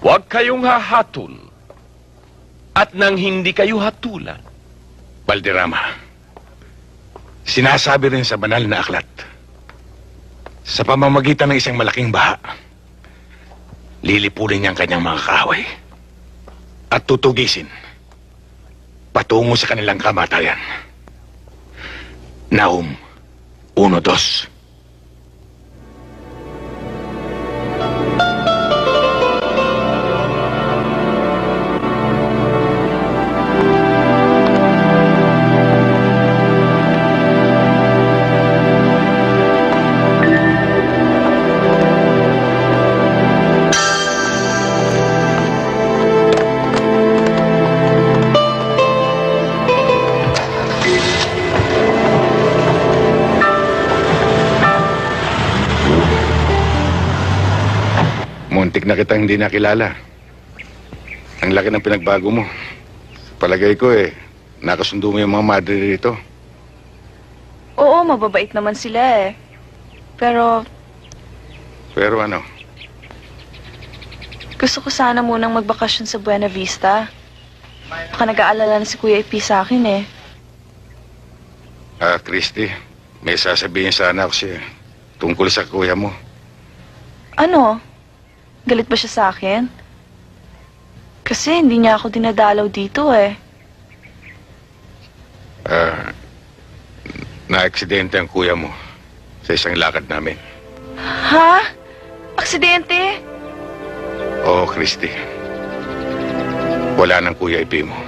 Huwag kayong hahatol at nang hindi kayo hatulan. Valderrama, sinasabi rin sa banal na aklat, sa pamamagitan ng isang malaking baha, lilipulin niya ang kanyang mga kaaway at tutugisin patungo sa kanilang kamatayan. Nahum 1:2. Muntik na kitang hindi nakilala. Ang laki ng pinagbago mo. Palagay ko nakasundo mo yung mga madre rito. Oo, mababait naman sila eh. Pero Pero ano? gusto ko sana munang magbakasyon sa Buena Vista. Baka nag-aalala na si Kuya Ipi sa akin eh. Christy, may sasabihin sana ako siya tungkol sa kuya mo. Ano? Galit ba siya sa akin? Kasi hindi niya ako dinadalaw dito eh. Na-aksidente ang kuya mo sa isang lakad namin. Ha? Aksidente? Oo, Christy. Wala nang kuya Ipi mo.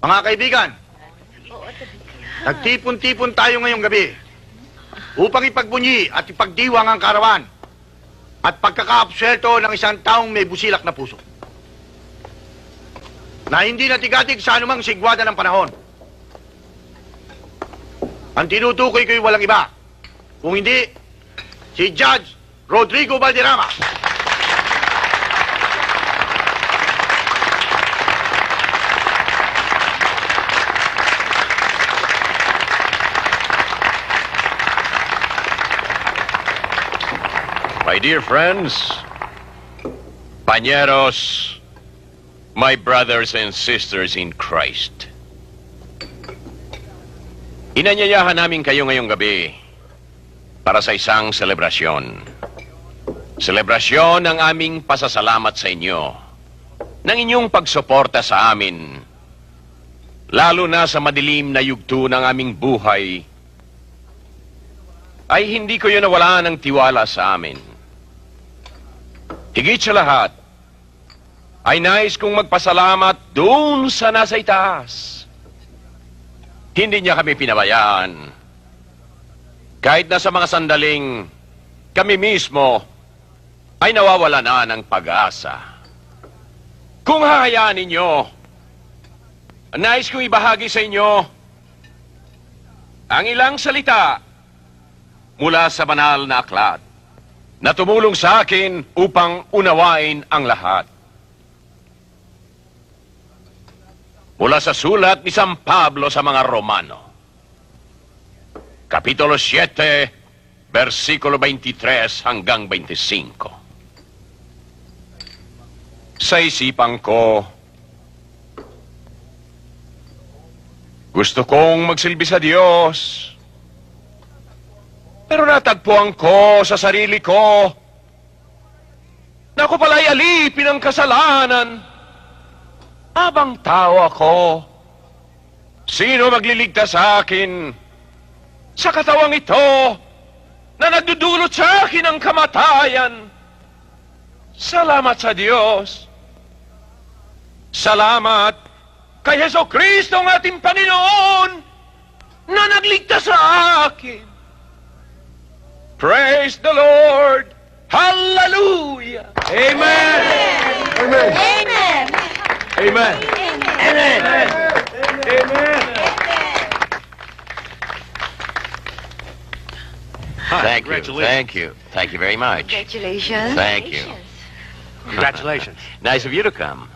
Mga kaibigan, nagtipon-tipon tayo ngayong gabi upang ipagbunyi at ipagdiwang ang karawan at pagkakaabsuelto ng isang taong may busilak na puso na hindi natigatig sa anumang sigwada ng panahon. Ang tinutukoy ko'y walang iba, kung hindi si Judge Rodrigo Valderrama. My dear friends, pañeros, my brothers and sisters in Christ. Inanyayahan namin kayo ngayong gabi para sa isang selebrasyon. Selebrasyon ng aming pasasalamat sa inyo ng inyong pagsuporta sa amin, lalo na sa madilim na yugto ng aming buhay, ay hindi ko yun nawala ng tiwala sa amin. Higit sa lahat, ay nais kong magpasalamat doon sa nasa itaas. Hindi niya kami pinabayaan. Kahit na sa mga sandaling kami mismo ay nawawala na ng pag-asa. Kung hahayaan ninyo, nais kong ibahagi sa inyo ang ilang salita mula sa banal na aklat na tumulong sa akin upang unawain ang lahat. Mula sa sulat ni San Pablo sa mga Romano, Kapitulo 7, versikulo 23 hanggang 25. Sa isipan ko, Gusto kong magsilbi sa Diyos. Pero natagpuan ko sa sarili ko na ako pala'y alipin ng kasalanan. Habang tao ako, sino magliligtas sa akin sa katawang ito na nagdudulot sa akin ng kamatayan? Salamat sa Diyos. Salamat kay Jesucristo ang ating Panginoon na nagligtas sa akin. Praise the Lord. Hallelujah. Amen. Amen. Amen. Amen. Amen. Amen. Thank you. Thank you. Thank you very much. Congratulations. Thank you. Congratulations. Nice of you to come.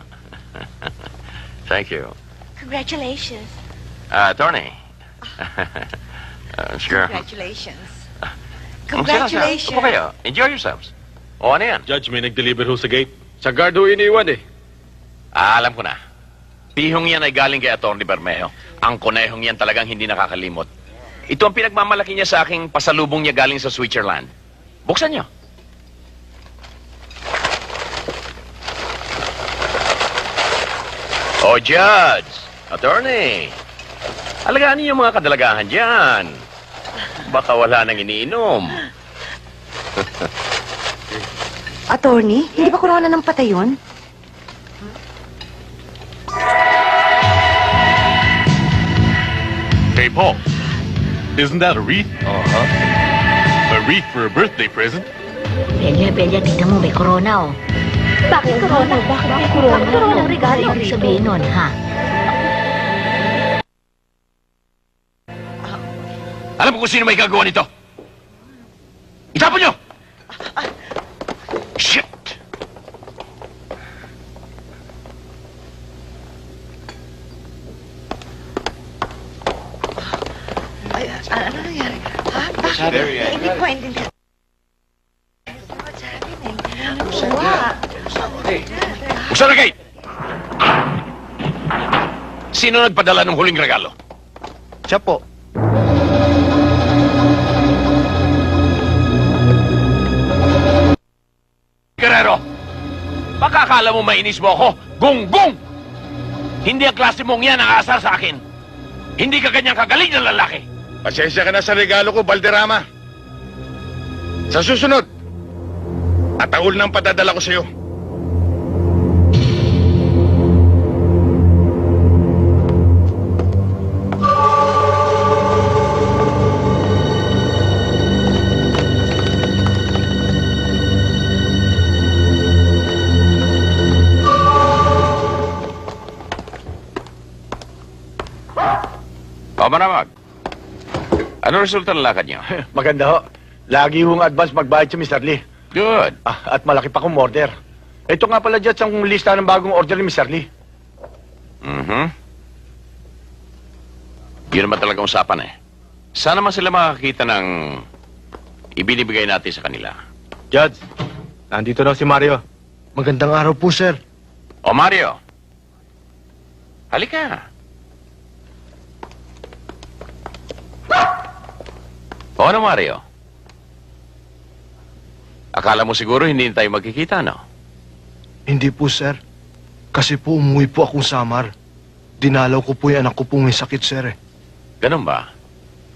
Thank you. Congratulations. Attorney. Sure. Congratulations. Upo Congratulations. kayo. Enjoy yourselves. O ano yan? Judge, may nag-deliver ho sa gate. Sa guard ho iniwan eh. Alam ko na. Pihong yan ay galing kay Atty. Bermejo. Ang konehong yan talagang hindi nakakalimot. Ito ang pinagmamalaki niya sa aking pasalubong niya galing sa Switzerland. Buksan niyo. Oh, Judge! Attorney! Alagaan niyo yung mga kadalagahan dyan. Baka wala nang iniinom. Attorney, hindi ba corona ng patay yun? Hey, Paul. Isn't that a wreath? A wreath for a birthday present? Belya, tignan mo, may corona, oh. Bakit corona? Bakit may corona? Corona ang regalo. Ibig sabihin nun, ha? Alam ko kung sino may gagawa nito. Itapon niyo! Shit! Ay, ano nangyari? Ha? Bakit? Hindi maintindihan. What's happening? Buksan na gate! Sino nagpadala ng huling regalo? Siya po. Guerrero! Baka akala mo mainis mo ako? Gunggong! Hindi ang klase mong yan ang aasar sa akin. Hindi ka ganyang kagaling na lalaki. Pasensya ka na sa regalo ko, Valderrama. Sa susunod, ataul ng padadala ko sa'yo. O, Maramag. Ano resulta ng lakad niyo? Maganda ho. Lagi hong advance magbayad si Mr. Lee. Good. At malaki pa kong order. Ito nga pala, Judge, ang lista ng bagong order ni Mr. Lee. Yun naman talagang usapan eh. Sana man sila makakita ng ibinibigay natin sa kanila. Judge, nandito na si Mario. Magandang araw po, sir. O, Mario. Halika. O, ano, Mario? Akala mo siguro hindi tayo magkikita, no? Hindi po, sir. Kasi po umuwi po akong Samar. Dinalaw ko po yung anak ko po may sakit, sir. Ganun ba?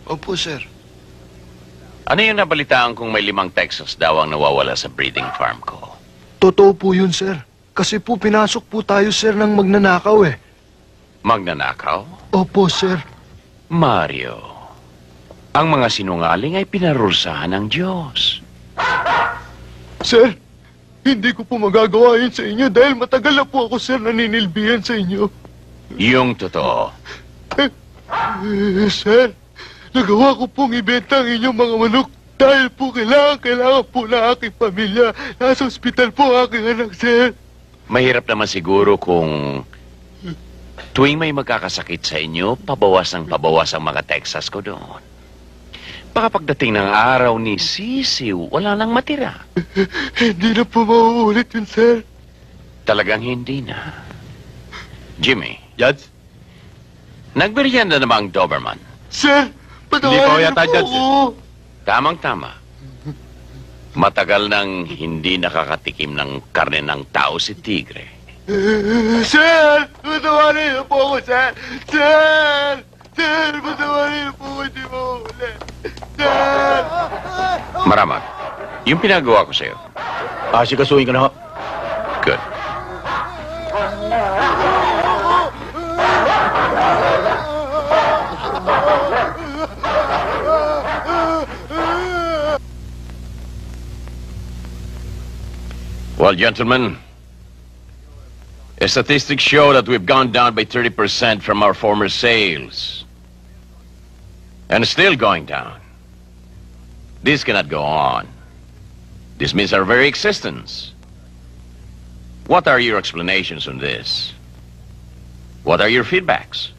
Opo, sir. Ano yung nabalitaan kung may 5 Texas daw ang nawawala sa breeding farm ko? Totoo po yun, sir. Kasi po pinasok po tayo, sir, ng magnanakaw eh. Magnanakaw? Opo, sir. Mario, ang mga sinungaling ay pinarusahan ng Diyos. Sir, hindi ko po magagawa yun sa inyo dahil matagal na po ako, sir, naninilbihan sa inyo. Yung totoo. Sir, nagawa ko pong ibenta ang inyong mga manok dahil po kailangan po na aking pamilya. Nasa ospital po ang aking anak, sir. Mahirap naman siguro kung tuwing may magkakasakit sa inyo, pabawas ang mga Texas ko doon. Baka pagdating ng araw ni Sisiw, wala nang matira. Hindi na po mauulit yun, sir. Talagang hindi na. Jimmy. Judge? Nagmerienda na ba ang Doberman? Sir, Hindi pa ho patawarin yata, niyo po Judge, ako. Tamang-tama. Matagal nang hindi nakakatikim ng karne ng tao si Tigre. Sir, patawarin niyo po ako, sir. Sir! Sir, patawarin niyo po ako, hindi mo ulit. Sir! Maramag, yung pinagawa ko sa'yo. Sikasuhin ko na ho. Good. Well, gentlemen, statistics show that we've gone down by 30% from our former sales. And still going down. This cannot go on. This means our very existence. What are your explanations on this? What are your feedbacks?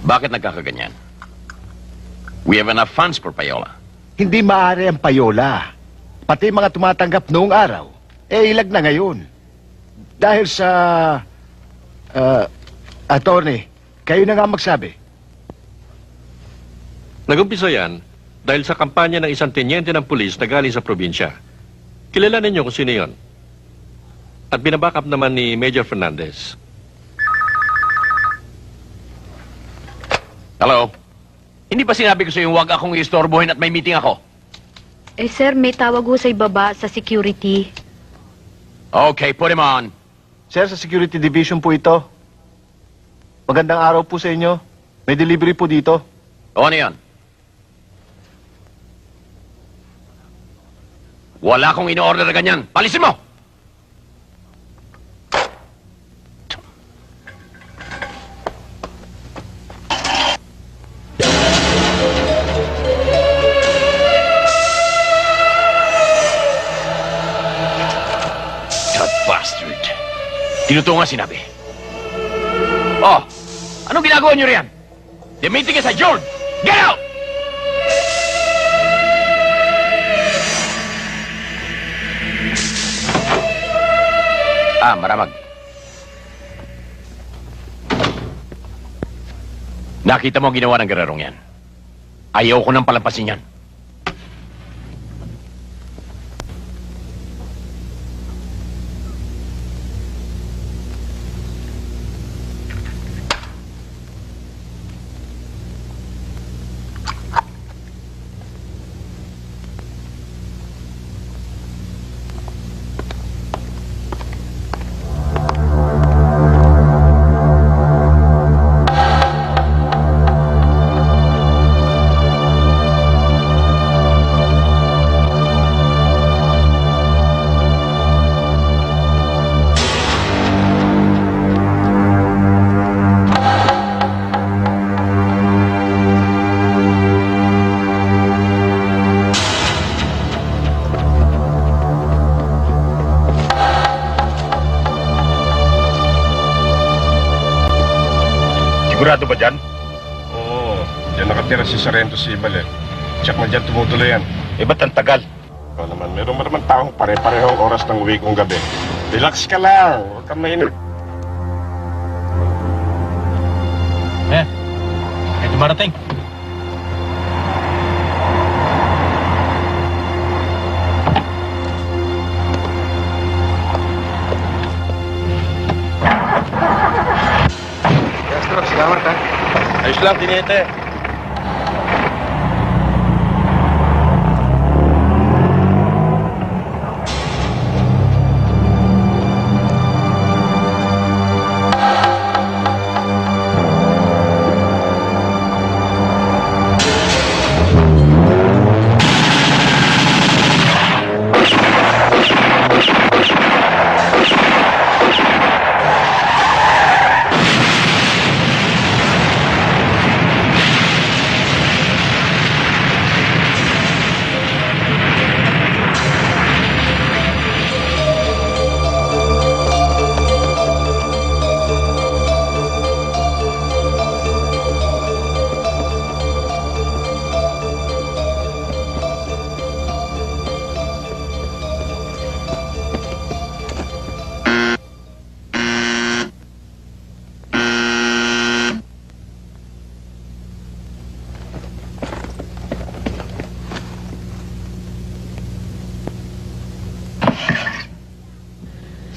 Bakit nagkakaganyan? We have enough funds for payola. Hindi maaari ang payola. Pati mga tumatanggap noong araw, ilag na ngayon. Dahil sa... attorney, kayo na nga magsabi. Nagumpisa yan dahil sa kampanya ng isang tenyente ng pulis na galing sa probinsya. Kilala ninyo kung sino yon. At binabackup naman ni Major Fernandez. Hello? Hindi ba sinabi ko sa iyo huwag akong istorbohin at may meeting ako? Sir, may tawag ho sa ibaba sa security. Okay, put him on. Sir, sa security division po ito. Magandang araw po sa inyo. May delivery po dito. O ano yan? Wala akong in-order na ganyan. Palisin mo! That bastard. Tinutungan sinabi. Oh, anong ginagawa niyo riyan? The meeting is adjourned. Get out! Maramag. Nakita mo ang ginawa ng gererong yan. Ayaw ko nang palampasin yan. Sigurado ba dyan? Oo. Diyan nakatira si Sarento Sibal eh. Tsak na dyan tumutuloy yan. Eh, ba't ang tagal? Ikaw naman, meron mo naman taong pare-parehong oras ng uwi kong gabi. Relax ka lang. Huwag kang mainit. May dumarating. Salamat ha. Ayos lang, Tinete.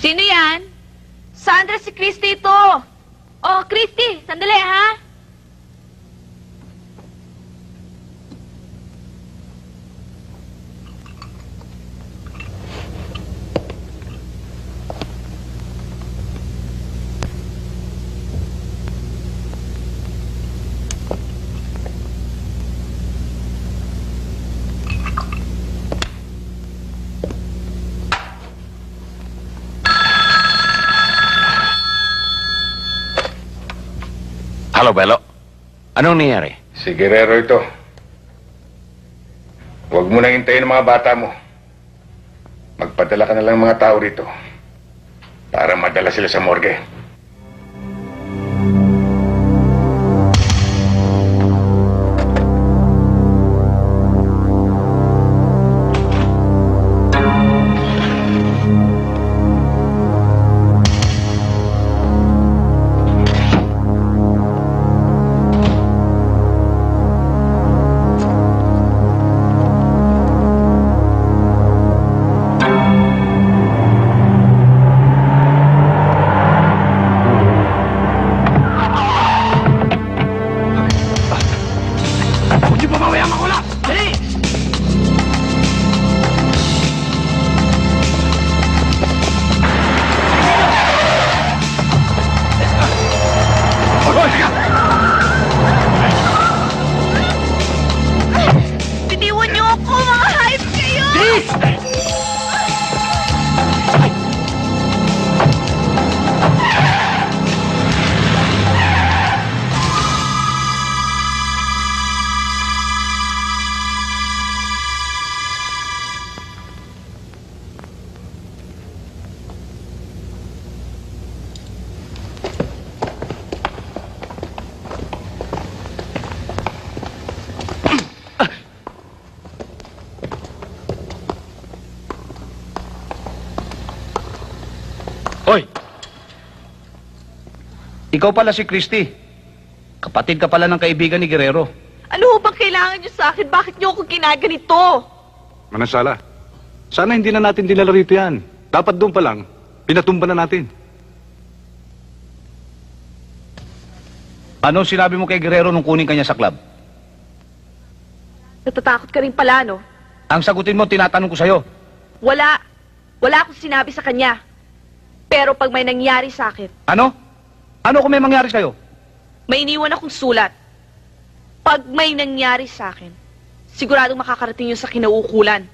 Sino yan? Sandra, si Christy ito. Oh, Christy, sandali ha. Hello, Belo. Anong nangyari? Si Guerrero ito. Huwag mo nang hintayin ang mga bata mo. Magpadala ka na lang ng mga tao rito para madala sila sa morgue. Bitiwan niyo ako, mga hype kayo! Hoy! Ikaw pala si Christy. Kapatid ka pala ng kaibigan ni Guerrero. Ano ho bang kailangan niyo sa akin? Bakit niyo ako ginaganito? Manansala, sana hindi na natin dinala rito yan. Dapat doon pa lang, pinatumba na natin. Anong sinabi mo kay Guerrero nung kunin kanya sa club? Natatakot ka rin pala, no? Ang sagutin mo, tinatanong ko sa'yo. Wala. Wala akong sinabi sa kanya. Pero pag may nangyari sa akin, Ano? Ano kung may mangyari sa'yo? may iniwan akong sulat. Pag may nangyari sa akin, siguradong makakarating yun sa kinauukulan.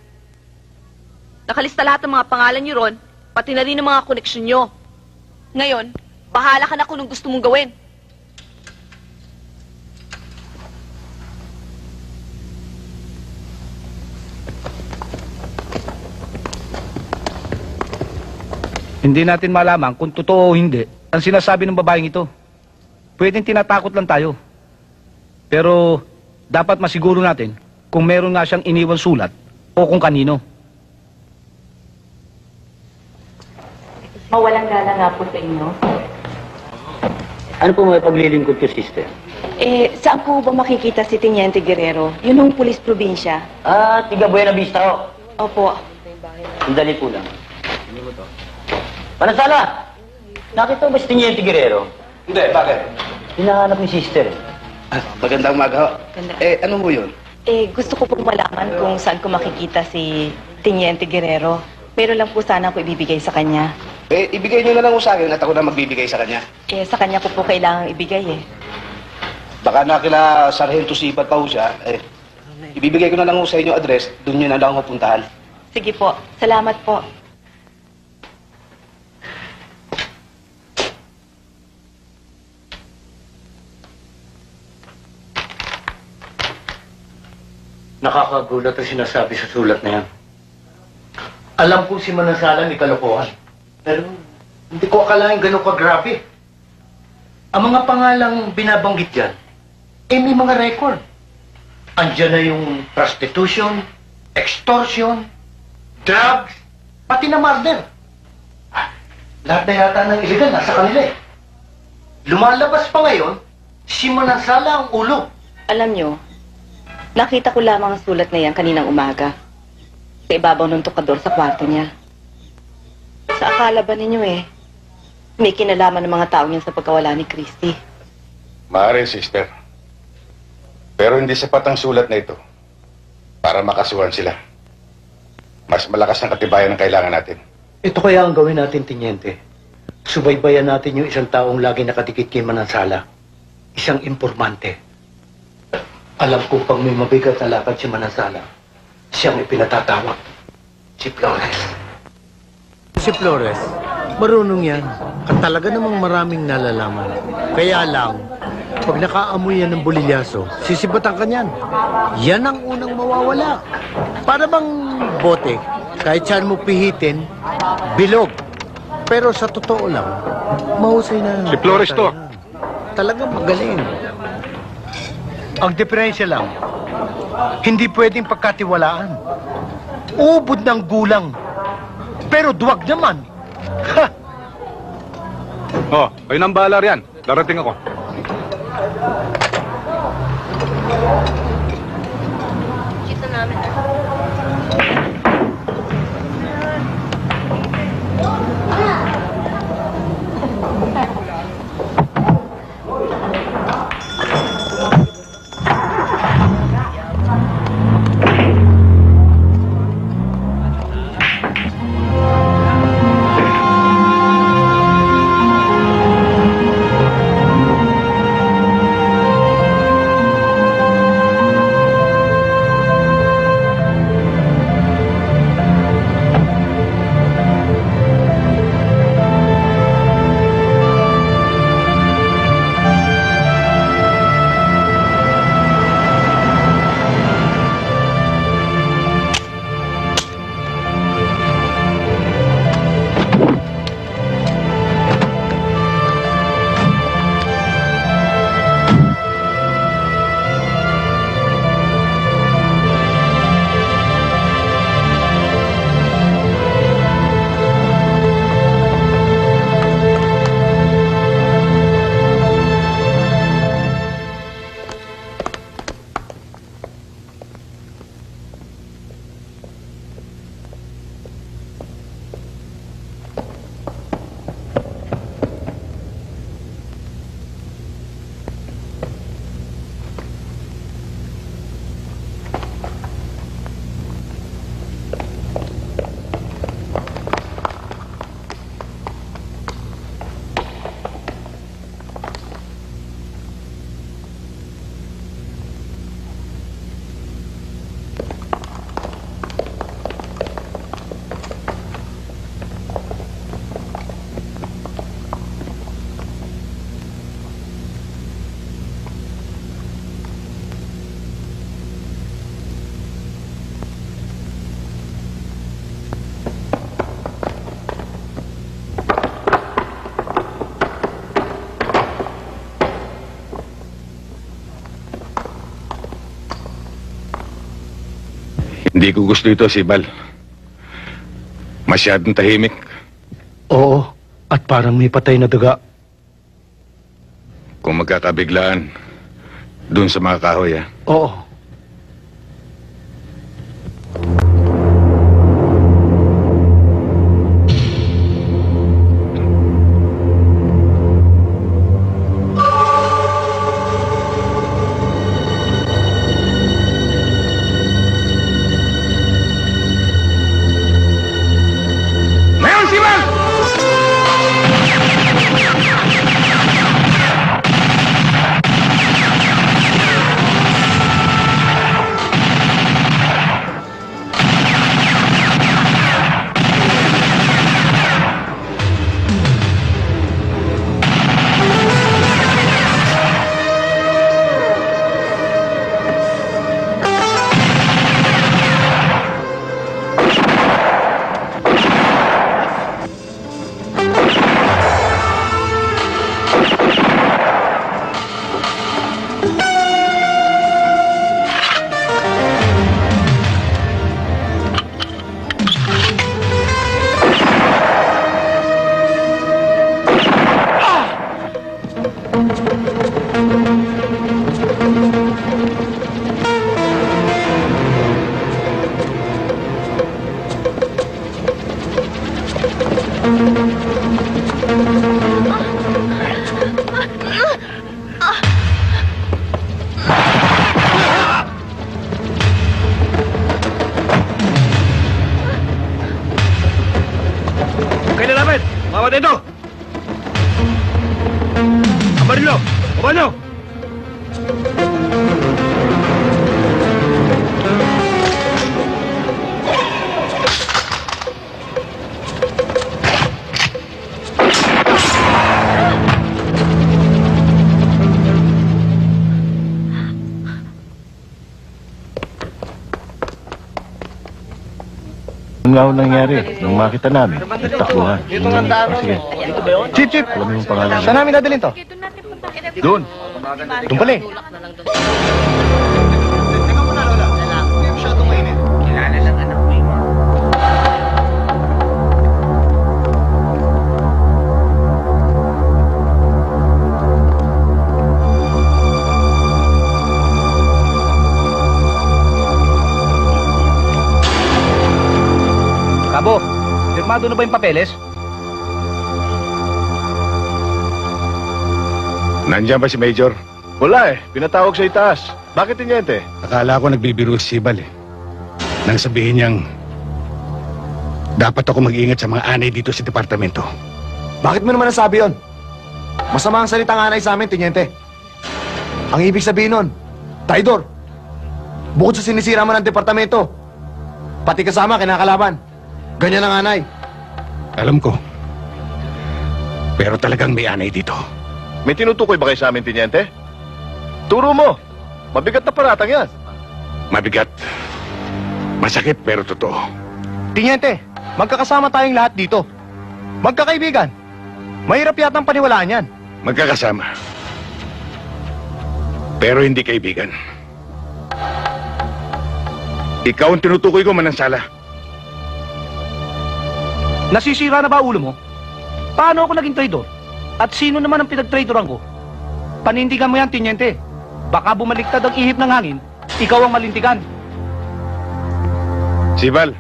Nakalista lahat ng mga pangalan niyo ron, pati na rin ng mga koneksyon niyo. Ngayon, bahala ka na kung anong gusto mong gawin. Hindi natin malaman kung totoo o hindi ang sinasabi ng babaeng ito. Pwedeng tinatakot lang tayo. Pero dapat masiguro natin kung meron nga siyang iniwan sulat o kung kanino. Mawalang gala nga po sa inyo. Ano po may paglilingkod ko, sister? Saan po ba makikita si Teniente Guerrero? Yun yung pulis probinsya. Ah, tiga Buena Vista ho. Opo. Sandali po lang. Manansala! Nakita mo ba si Teniente Guerrero? Hindi, bakit? Hinahanap ni sister. Magandang umaga ho. Ano mo yun? Gusto ko pong malaman kung saan ko makikita si Teniente Guerrero. Meron lang po sana ako ibibigay sa kanya. Ibigay nyo na lang ho sa akin at ako na magbibigay sa kanya. Sa kanya ko po kailangang ibigay Baka na kila Sargento Sipat pa ho siya. Ibibigay ko na lang ho sa inyo address, doon nyo na lang ho puntahan. Sige po. Salamat po. Nakakagulat ang sinasabi sa sulat na yan. Alam ko si Manansala may kalokohan. Pero hindi ko akalain ganun kagrabe. Ang mga pangalang binabanggit dyan, may mga record. Andiyan na yung prostitution, extortion, drugs, pati na murder. Lahat na yata ng illegal nasa kanila Lumalabas pa ngayon, si Manansala ang ulo. Alam nyo, nakita ko lamang ang sulat na yan kaninang umaga. Sa ibabaw ng tukador sa kwarto niya. Sa akala ba ninyo may kinalaman ng mga taong yan sa pagkawala ni Christy? Maaari, sister. Pero hindi sapat ang sulat na ito para makasuhan sila. Mas malakas ang katibayan ang kailangan natin. Ito kaya ang gawin natin, Tiniente. Subaybayan natin yung isang taong lagi nakadikit kay Manansala. Isang impormante. Alam ko pag may mabigat na lakad si Manansala, siyang ipinatatawag. Si Flores. Si Flores, marunong yan. At talaga namang maraming nalalaman. Kaya lang, pag nakaamoy yan ng bulilyaso, sisibatan ka niyan. Yan ang unang mawawala. Para bang bote, kahit saan mo pihitin, bilog. Pero sa totoo lang, mahusay na. Si Flores to. Talagang magaling. Ang diferensya lang, hindi pwedeng pagkatiwalaan. Ubod ng gulang. Pero duwag naman. Ha! Oh, kayo nang bahala riyan. Darating ako. Kita namin Hindi ko gusto ito, Sibal. Masyadong tahimik. Oo, at parang may patay na daga. Kung magkakabiglaan, dun sa mga kahoy, ha? Oo. Sargento! Kabarilo! Kabano! Ano nga ho nangyari nung makita namin? Takbuhan. Sige. Chip! Alam mo yung pangalan Saan namin dadalhin to? Doon. Doon pala eh. Kabo, firmado na ba yung papeles? Nandiyan ba si Major? Wala eh. Pinatawag sa itaas. Bakit Teniente? Akala ko nagbibiro si Sibal eh. Nang sabihin niyang dapat ako mag-ingat sa mga anay dito sa departamento. Bakit mo naman nasabi yun? Masama ang salita ng anay sa amin, Teniente. Ang ibig sabihin nun, traidor. Bukod sa sinisira mo ng departamento, pati kasama kinakalaban. Ganyan ang anay. Alam ko. Pero talagang may anay dito. May tinutukoy ba kayo sa amin, Teniente? Turo mo. Mabigat na paratang yan. Mabigat. Masakit pero totoo. Teniente, magkakasama tayong lahat dito. Magkakaibigan. Mahirap yatang paniwalaan yan. Magkakasama. Pero hindi kaibigan. Ikaw ang tinutukoy ko, Manansala. Nasisira na ba ulo mo? Paano ako naging traidor? At sino naman ang pinag-traidoran ko? Panindigan mo yan, Teniente. Baka bumaliktad ang ihip ng hangin, ikaw ang malintigan. Sibal.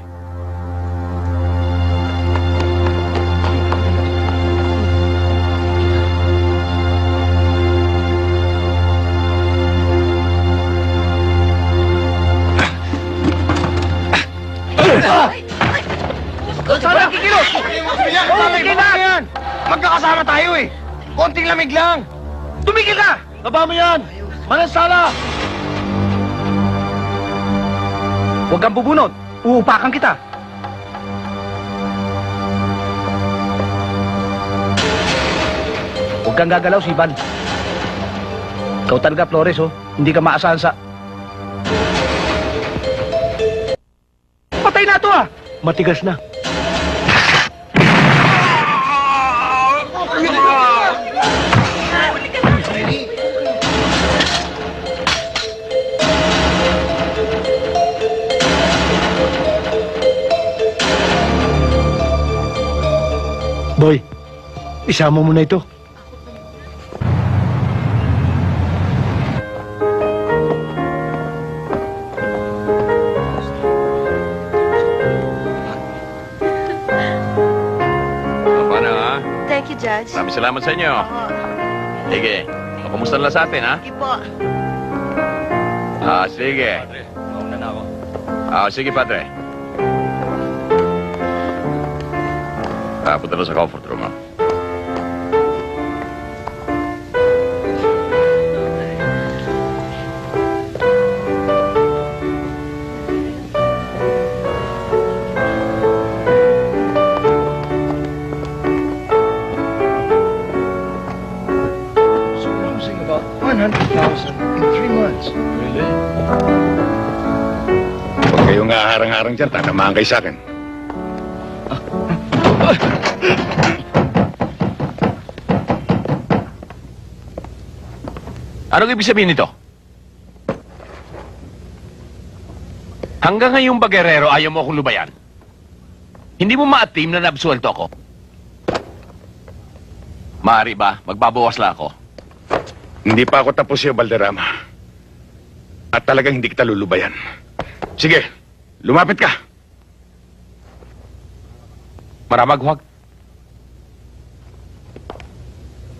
Sana kikilos! Tumigil na yan! Magkakasama tayo eh! Konting lamig lang! Tumigil ka! Baba mo yan! Manansala! Huwag kang bubunot. Uupakan kita. Huwag kang gagalaw, Sibal. Ikaw talaga, Flores, oh. Hindi ka maasahan sa... Patay na to, ah! Matigas na. Boy, isama mo na ito. Paano ha? Thank you, Judge. Maraming salamat sa inyo. Sige. Kumusta na sa atin, ha? Sige po. Sige. Sige, Padre. Punta na sa comfort room, ha? Losing about 100,000 in 3 months. Really? Huwag kayong aharang-harang dyan. Tanamaan kayo sa akin. Anong ibig sabihin nito? Hanggang ngayong bagerero, ayaw mo akong lubayan. Hindi mo maatim na nabsuelto ako. Maaari ba? Magbabawas lang ako. Hindi pa ako tapos sa'yo, Valderrama. At talagang hindi kita lulubayan. Sige, lumapit ka. Maramaghuwag.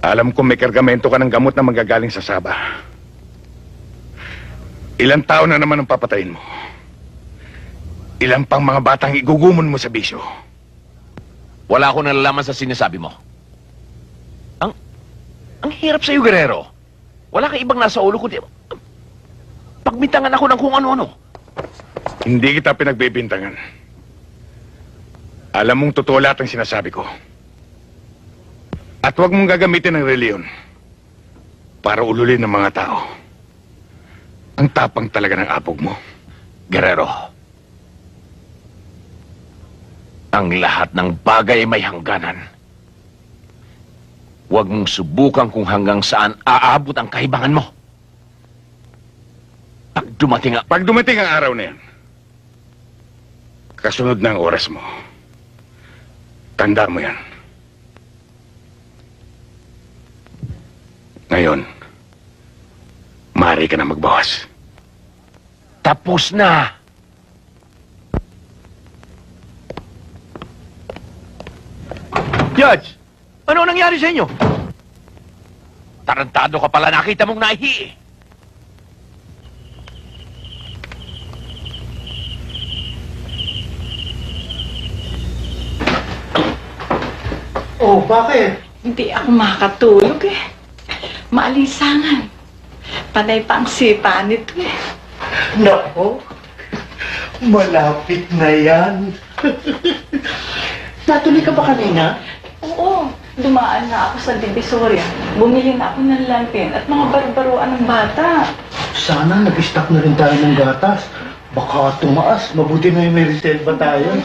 Alam ko may kargamento ka ng gamot na manggagaling sa Saba. Ilang tao na naman ang papatayin mo? Ilang pang mga batang igugumon mo sa bisyo? Wala akong nalalaman sa sinasabi mo. Ang hirap sa'yo, Guerrero. Wala kang ibang nasa ulo kundi pagbintangan ako ng kung ano-ano. Hindi kita pinagbibintangan. Alam mong totoo lahat ang sinasabi ko. At huwag mong gagamitin ng reliyon para ululin ng mga tao. Ang tapang talaga ng apog mo. Guerrero, ang lahat ng bagay ay may hangganan. Huwag mong subukan kung hanggang saan aabot ang kahibangan mo. Pag dumating ang araw na yan, kasunod na ang oras mo. Tanda mo yan. Ngayon, maaari ka na magbawas. Tapos na! Judge, ano nangyari sa inyo? Tarantado ka pala, nakita mong naihi eh. Oh, bakit? Hindi ako makatulog eh. Maalisangan. Panay pa ang sipa nito eh. Nako, malapit na yan. Natuloy ka ba kanina? Oo, dumaan na ako sa Divisoria. Bumili na ako ng lampin at mga barbaruan ng bata. Sana nag-stock na rin tayo ng gatas. Baka tumaas. Mabuti na yung may reserva tayo.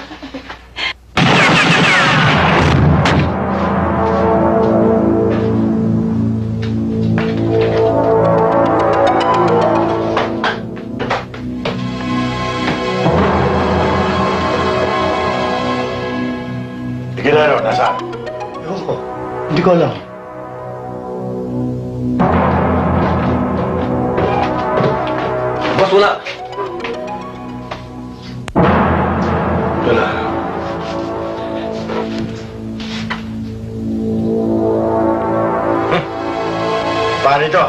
Guerrero, nasaan? Ewan ko. Hindi ko alam. Boss, wala. Wala. Paano ito?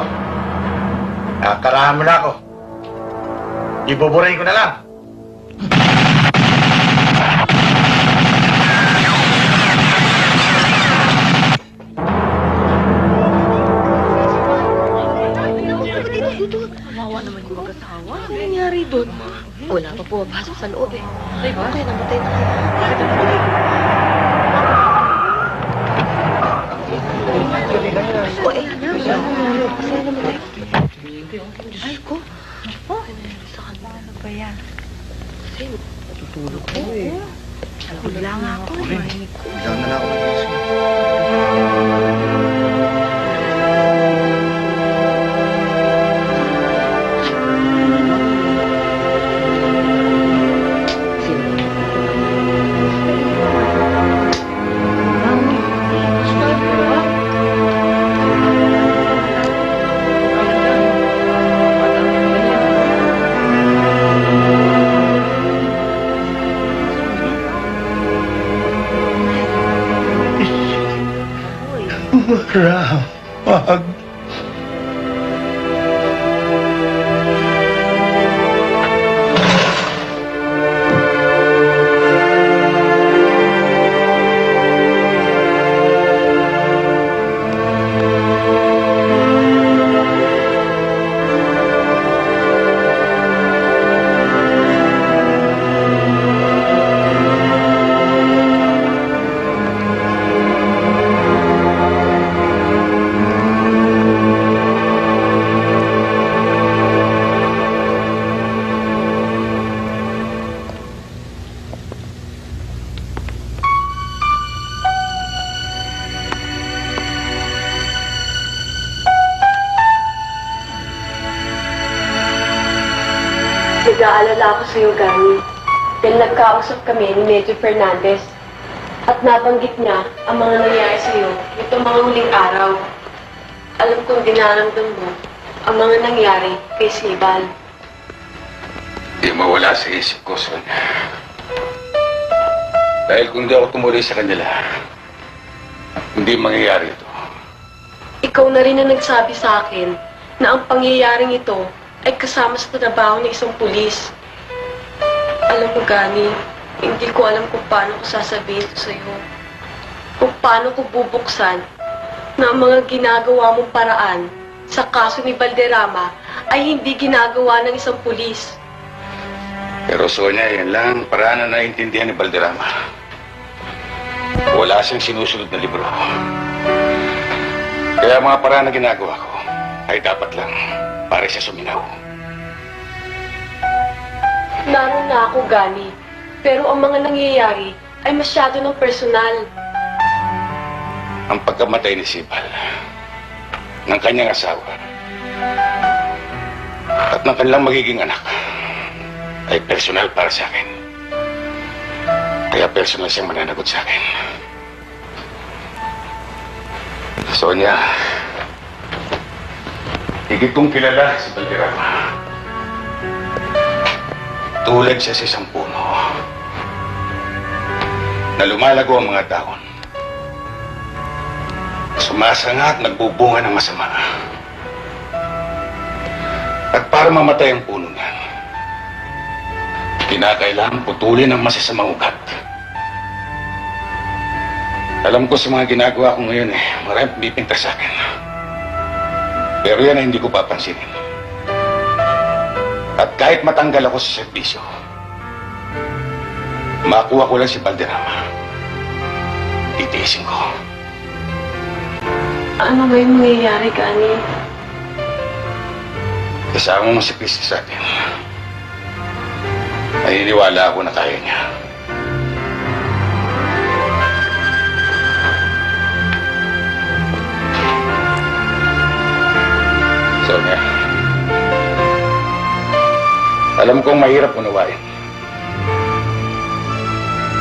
Nakakarahan mo na ako. Ibuburahin ko na lang. Kawawa naman yung mag-asawa. Ano nangyari doon? Wala pa pumapasok sa loob eh. Ay, bakit? Namatay na kaya. O, eh, na. Kasi namatay. Ay, ko. Oh, sa kanila. Ano ba yan? Kasi, natutulog ko eh. Wala nga ako eh. Diyan na lang ako. Ram, wag. Nag-aalala ako sa'yo, Gani. Dahil nagkausap kami ni Medyo Fernandez at nabanggit niya ang mga nangyari sa'yo itong mga huling araw. Alam kong dinaramdam mo ang mga nangyari kay Sibal. Di mawala sa isip ko, Son. Dahil kung di ako tumuloy sa kanila, hindi mangyayari ito. Ikaw na rin ang nagsabi sa akin na ang pangyayaring ito ay kasama sa trabaho ng isang pulis. Alam mo, Gani, hindi ko alam kung paano ko sasabihin ito sa'yo. Kung paano ko bubuksan na ang mga ginagawa mong paraan sa kaso ni Valderrama ay hindi ginagawa ng isang pulis. Pero Sonia, yan lang ang paraan na naiintindihan ni Valderrama. Wala siyang sinusunod na libro. Kaya mga paraan na ginagawa ko ay dapat lang para siya suminaw. Naroon na ako, Gani. Pero ang mga nangyayari ay masyado ng personal. Ang pagkamatay ni Sibal ng kanyang asawa at ng kanilang magiging anak ay personal para sa akin. Kaya personal siyang mananagot sa akin. Sonia, higit kong kilala si Valderrama. Tulad siya sa isang puno na lumalago ang mga dahon. Sumasanga at nagbubunga ng masama. At para mamatay ang puno niyan, kinakailangan putulin ang masasamang ugat. Alam ko sa mga ginagawa ko ngayon maraming pumipinta sa akin. Pero yan ay hindi ko papansinin. At kahit matanggal ako sa serbisyo, makuha ko lang si Valderrama. Titiisin ko. Ano ba yung mangyayari, Gani? Kasama mo si Christy sa atin. Naniniwala ako na kaya niya. Sonia, alam kong mahirap unawain.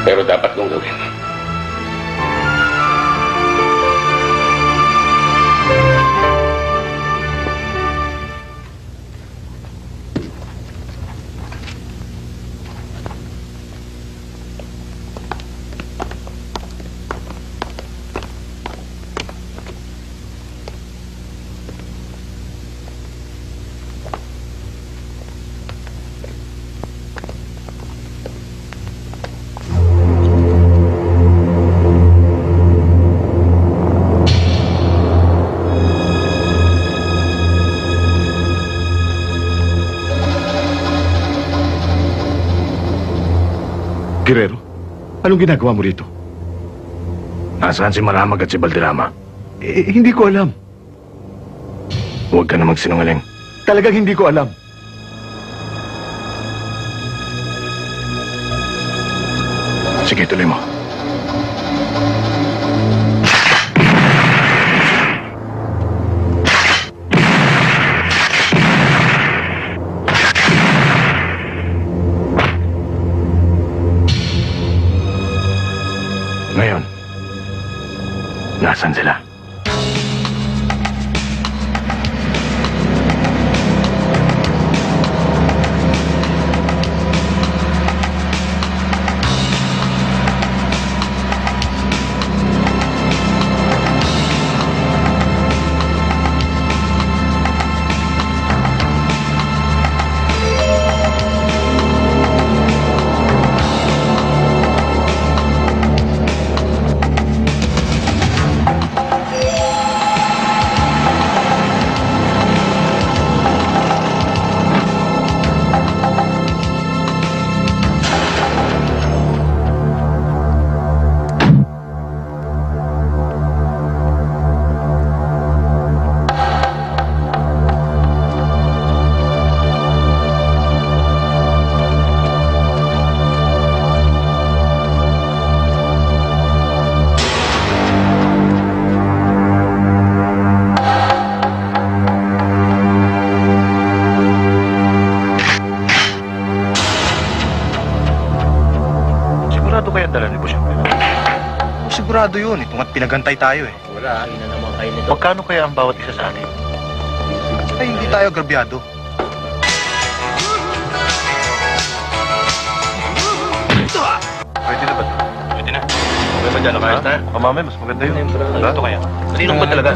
Pero dapat kong gawin. Guerrero, anong ginagawa mo rito? Nasaan si Maramag at si Valderrama? Hindi ko alam. Huwag ka na magsinungaling. Talagang hindi ko alam. Sige, tuloy mo. Ngayon, nasaan sila? Sigurado yun, itong at pinagantay tayo eh. Wala, ina naman kayo nito. Magkano kaya ang bawat isa sa atin? Ay, hindi tayo agrabyado. Pwede na ba ito? Pwede na. Okay ba dyan? Ayos na? Mamamay, mas maganda yun. Sigurado kaya? Kaninong ba talaga?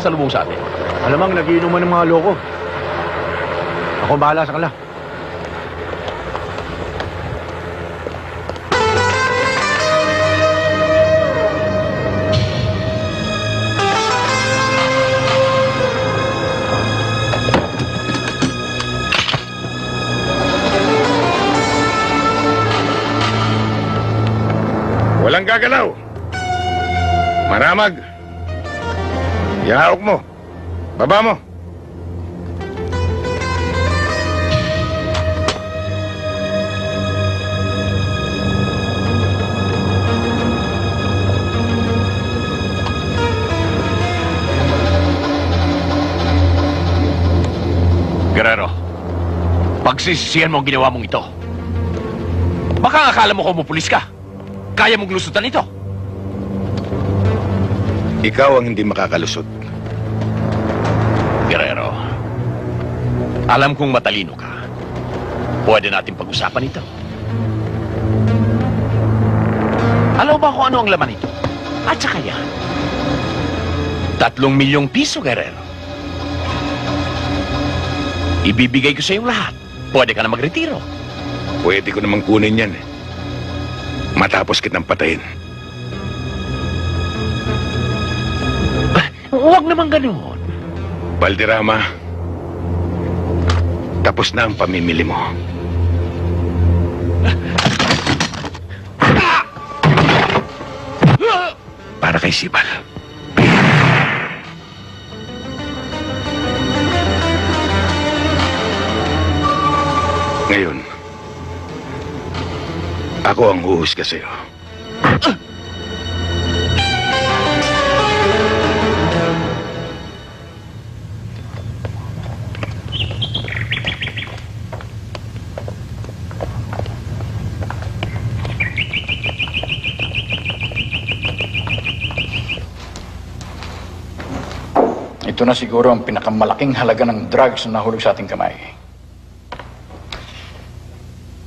sumasalubong sa atin. Alamang nagiinuman ng mga loko. Ako bahala sa kanila. Walang gagalaw. Maramag. Ihawak mo. Baba mo. Guerrero, pagsisisihan mo ang ginawa mong ito. Baka akala mo kumupulis ka. Kaya mong lusutan ito. Ikaw ang hindi makakalusot. Guerrero, alam kong matalino ka. Pwede natin pag-usapan ito. Alam ba kung ano ang laman ito? At saka yan, 3 milyong piso, Guerrero. Ibibigay ko sa iyong lahat. Pwede ka na magretiro. Pwede ko namang kunin yan eh. Matapos kitang patayin. Huwag naman ganoon. Valderrama, tapos na ang pamimili mo. Para kay Sibal. Ngayon, ako ang huhusga sa'yo. Ito na siguro ang pinakamalaking halaga ng drugs na nahulog sa ating kamay.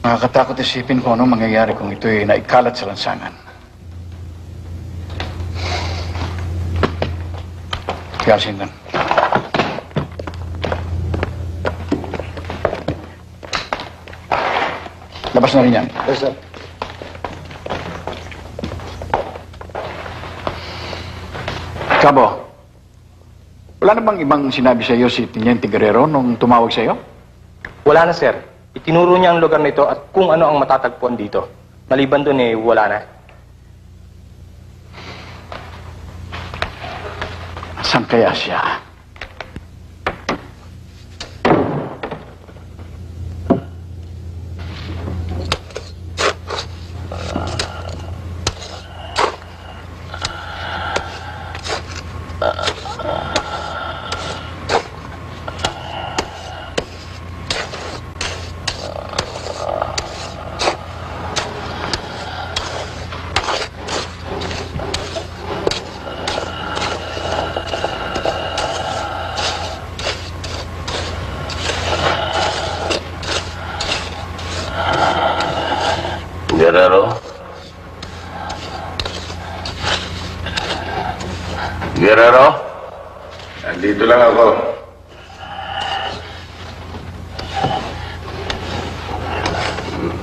Nakakatakot isipin kung anong mangyayari kung ito'y naikalat sa lansangan. Sintan. Labas na rin yan. Yes, sir. Cabo, wala na bang ibang sinabi sa iyo si Teniente Guerrero nung tumawag sa iyo? Wala na, sir. Itinuro niya ang lugar nito at kung ano ang matatagpuan dito. Maliban doon eh, wala na. Saan kaya siya? Guerrero? Guerrero? Nandito lang ako.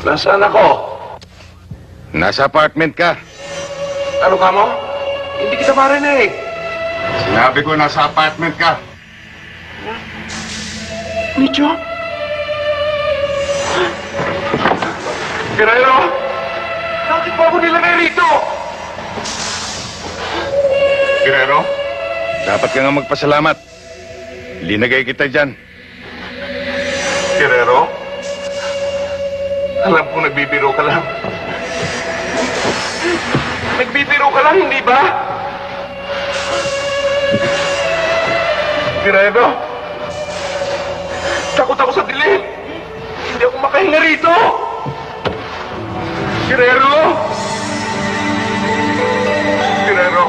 Nasaan ako? Nasa apartment ka. Ano ka mo? Hindi kita marinig. Sinabi ko nasa apartment ka. Micho? Guerrero? Bakit mo ako nilagay rito? Guerrero? Dapat ka nga magpasalamat. Linagay kita dyan. Guerrero? Alam kong nagbibiro ka lang. Nagbibiro ka lang, hindi ba? Guerrero? Takot ako sa dilim. Hindi ako makahinga rito. Guerrero? Guerrero,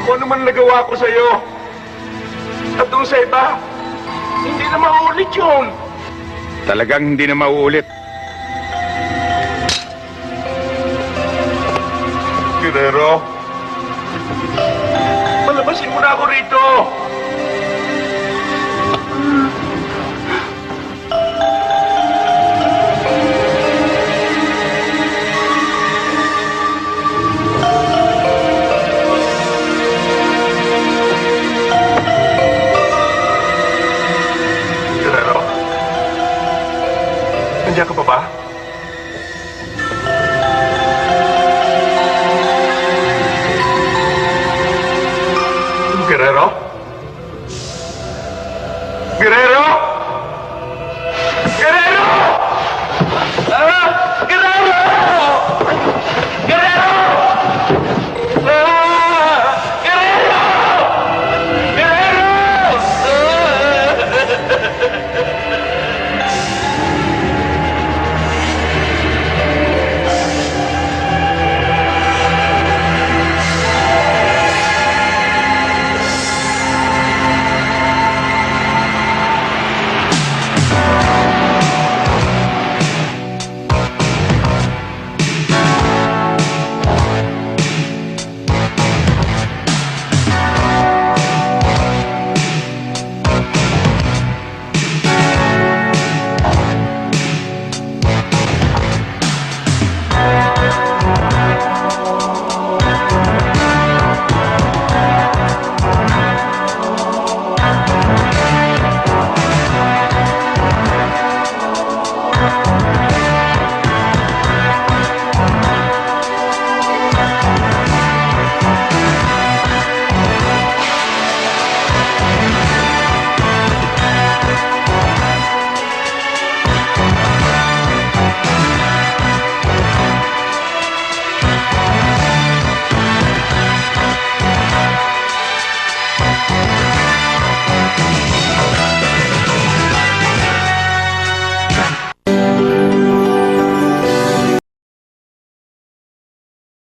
kung ano man nagawa ko sa'yo, at doon sa iba, hindi na mauulit yun. Talagang hindi na mauulit. Guerrero, palabasin mo na ako rito. ba?